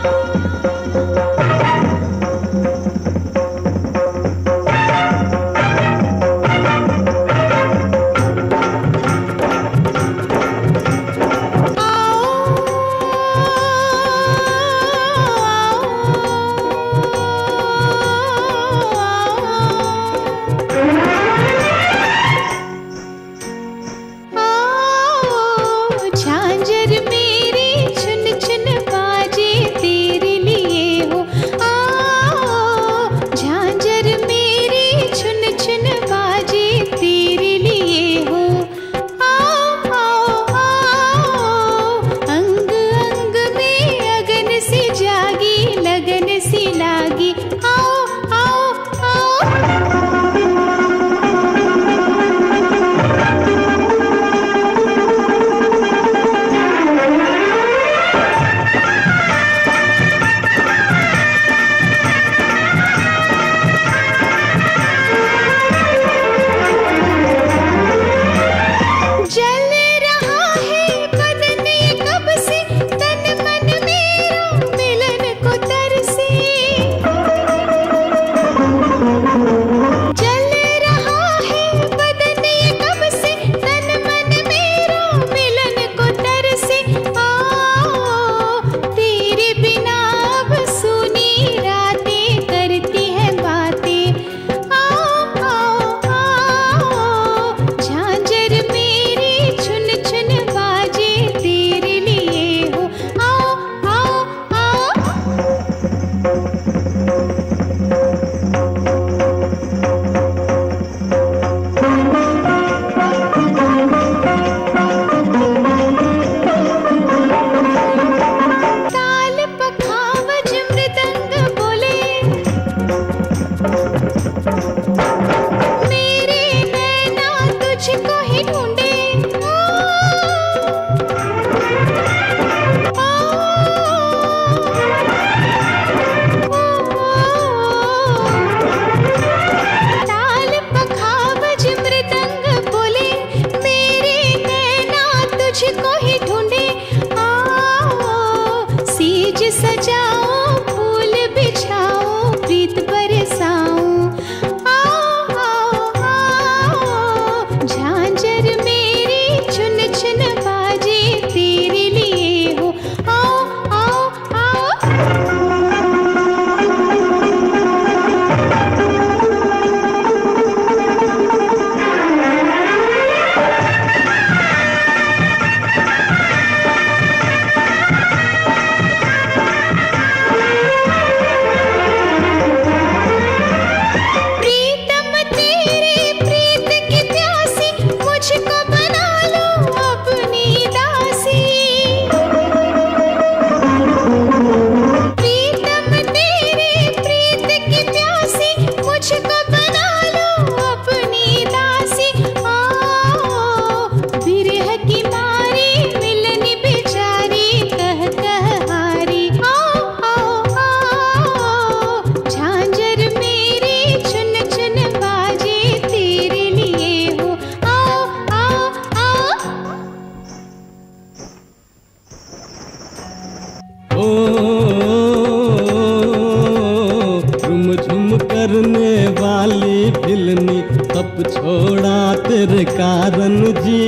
वाली भिलनी तब छोड़ा तेरे कारण जी।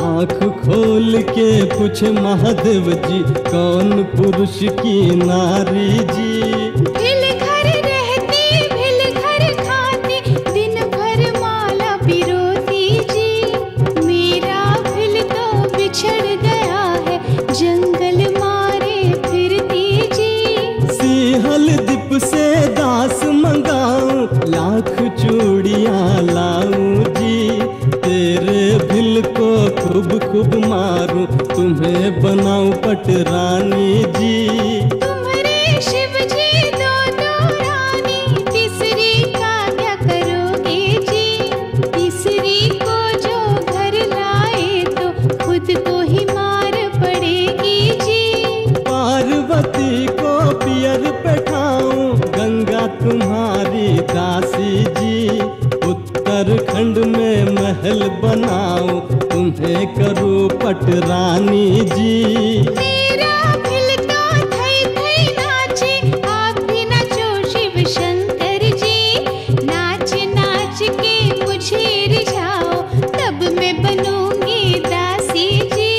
आंख खोल के पूछ महादेव जी कौन पुरुष की नारी जी। भिल घर रहती भिल घर खाती दिन भर माला पिरोती जी। मेरा भिल तो बिछड़ गया है जंगल मारे फिरती जी। सिंहल दीप से दास मंगाऊं लाख चूड़ियां लाऊं जी। तेरे भिल को खूब खूब मारूं तुम्हें बनाऊं पटरानी जी। तुम्हारे शिव जी दो दो रानी तीसरी का क्या करोगे जी। तीसरी को जो घर लाए तो खुद को ही मार पड़ेगी जी। पार्वती को पियर बैठाऊं गंगा तुम्हारी दासी जी। उत्तराखंड में महल बनाऊं तुम्हें करूं पटरानी जी। मेरा भिल तो थई थई नाचे आप भी नाचो शिव शंकर जी। नाच नाच के मुझे रिझाओ तब मैं बनूंगी दासी जी।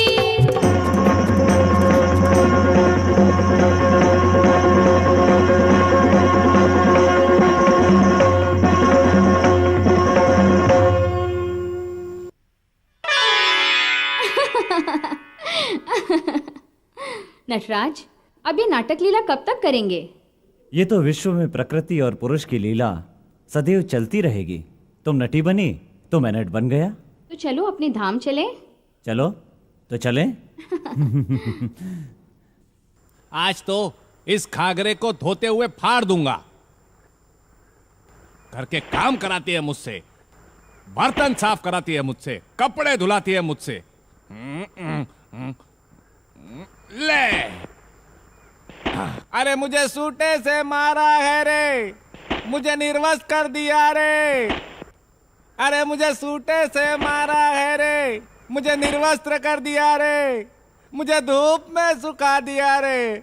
नटराज, अब ये नाटक लीला कब तक करेंगे? ये तो विश्व में प्रकृति और पुरुष की लीला सदैव चलती रहेगी। तुम नटी बनी तो मैं नट बन गया। तो चलो अपने धाम चले। चलो तो चलें। आज तो इस घाघरे को धोते हुए फाड़ दूंगा। घर के काम कराती है मुझसे, बर्तन साफ कराती है मुझसे, कपड़े धुलाती है मुझसे। ले, अरे मुझे सूटे से मारा है रे, मुझे निर्वस्त्र कर दिया रे। अरे मुझे सूटे से मारा है रे, मुझे निर्वस्त्र कर दिया रे। मुझे धूप में सुखा दिया रे,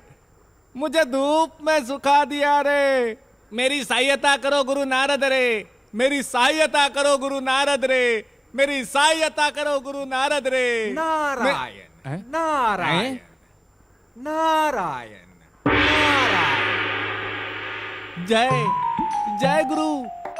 मुझे धूप में सुखा दिया रे। मेरी सहायता करो गुरु नारद रे, मेरी सहायता करो गुरु नारद रे, मेरी सहायता करो गुरु नारद रे। नारायण नारायण नारायण नारायण। जय जय गुरु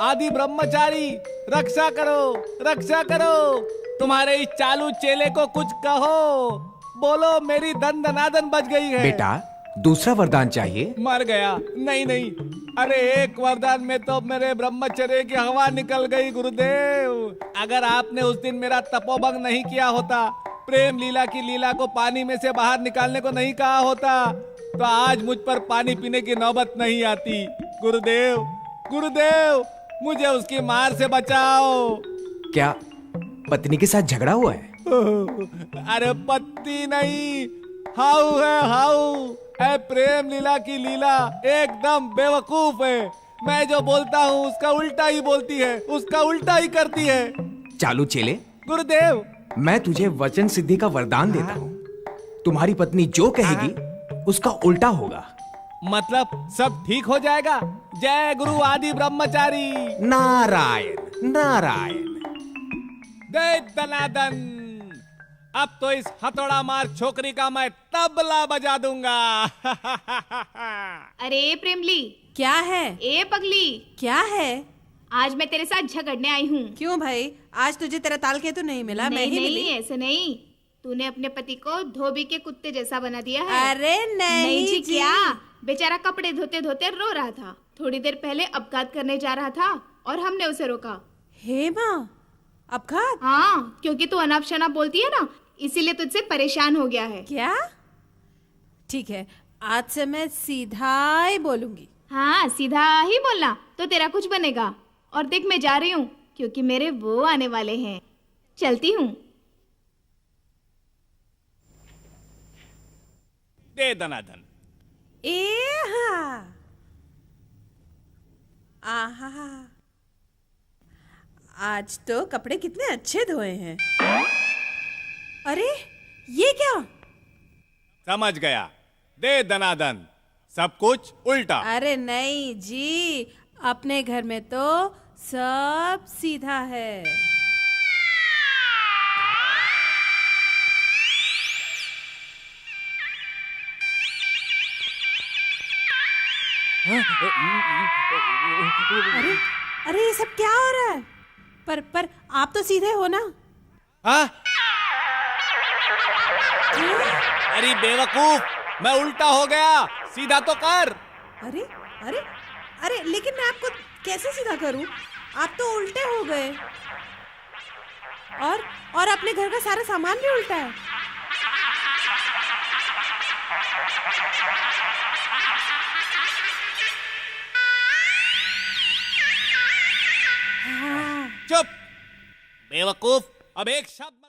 आदि ब्रह्मचारी, रक्षा करो रक्षा करो। तुम्हारे इस चालू चेले को कुछ कहो, बोलो मेरी दन दनादन बच गई है। बेटा दूसरा वरदान चाहिए? मर गया। नहीं नहीं, अरे एक वरदान में तो मेरे ब्रह्मचर्य की हवा निकल गई गुरुदेव। अगर आपने उस दिन मेरा तपोभंग नहीं किया होता, प्रेम लीला की लीला को पानी में से बाहर निकालने को नहीं कहा होता, तो आज मुझ पर पानी पीने की नौबत नहीं आती। गुरुदेव गुरुदेव, मुझे उसकी मार से बचाओ। क्या पत्नी के साथ झगड़ा हुआ है? अरे पत्नी नहीं, हाउ है हाउ। ऐ प्रेम लीला की लीला एकदम बेवकूफ है। मैं जो बोलता हूँ उसका उल्टा ही बोलती है, उसका उल्टा ही करती है। चालू चेले, गुरुदेव मैं तुझे वचन सिद्धि का वरदान देता हूँ। तुम्हारी पत्नी जो कहेगी उसका उल्टा होगा। मतलब सब ठीक हो जाएगा। जय गुरु आदि ब्रह्मचारी। नारायण नारायण। जय दनादन। अब तो इस हथौड़ा मार छोकरी का मैं तबला बजा दूंगा। अरे प्रेमली, क्या है? ए पगली, क्या है? आज मैं तेरे साथ झगड़ने आई हूँ। क्यों भाई, आज तुझे तेरा तालकेतु नहीं मिला? मैं ही मिली। ऐसे नहीं, तूने अपने पति को धोबी के कुत्ते जैसा बना दिया है। अरे नहीं जी, जी। क्या? बेचारा कपड़े धोते धोते रो रहा था। थोड़ी देर पहले अपघात करने जा रहा था और हमने उसे रोका। हे माँ, अपघात? हाँ, क्योंकि तू अनाप शनाप बोलती है ना, इसीलिए तुझसे परेशान हो गया है। क्या? ठीक है, आज से मैं सीधा ही बोलूंगी। हाँ, सीधा ही बोलना तो तेरा कुछ बनेगा। और देख, मैं जा रही हूँ क्योंकि मेरे वो आने वाले हैं। चलती हूँ। दे दनादन। आहा, आज तो कपड़े कितने अच्छे धोए हैं। अरे ये क्या? समझ गया, दे दनादन, सब कुछ उल्टा। अरे नहीं जी, अपने घर में तो सब सीधा है। अरे अरे ये सब क्या हो रहा है? पर आप तो सीधे हो ना? हाँ? अरे बेवकूफ, मैं उल्टा हो गया, सीधा तो कर। अरे अरे अरे लेकिन मैं आपको कैसे सीधा करूं? आप तो उल्टे हो गए। और अपने घर का सारा सामान भी उल्टा है। चुप बेवकूफ, अब एक शब्द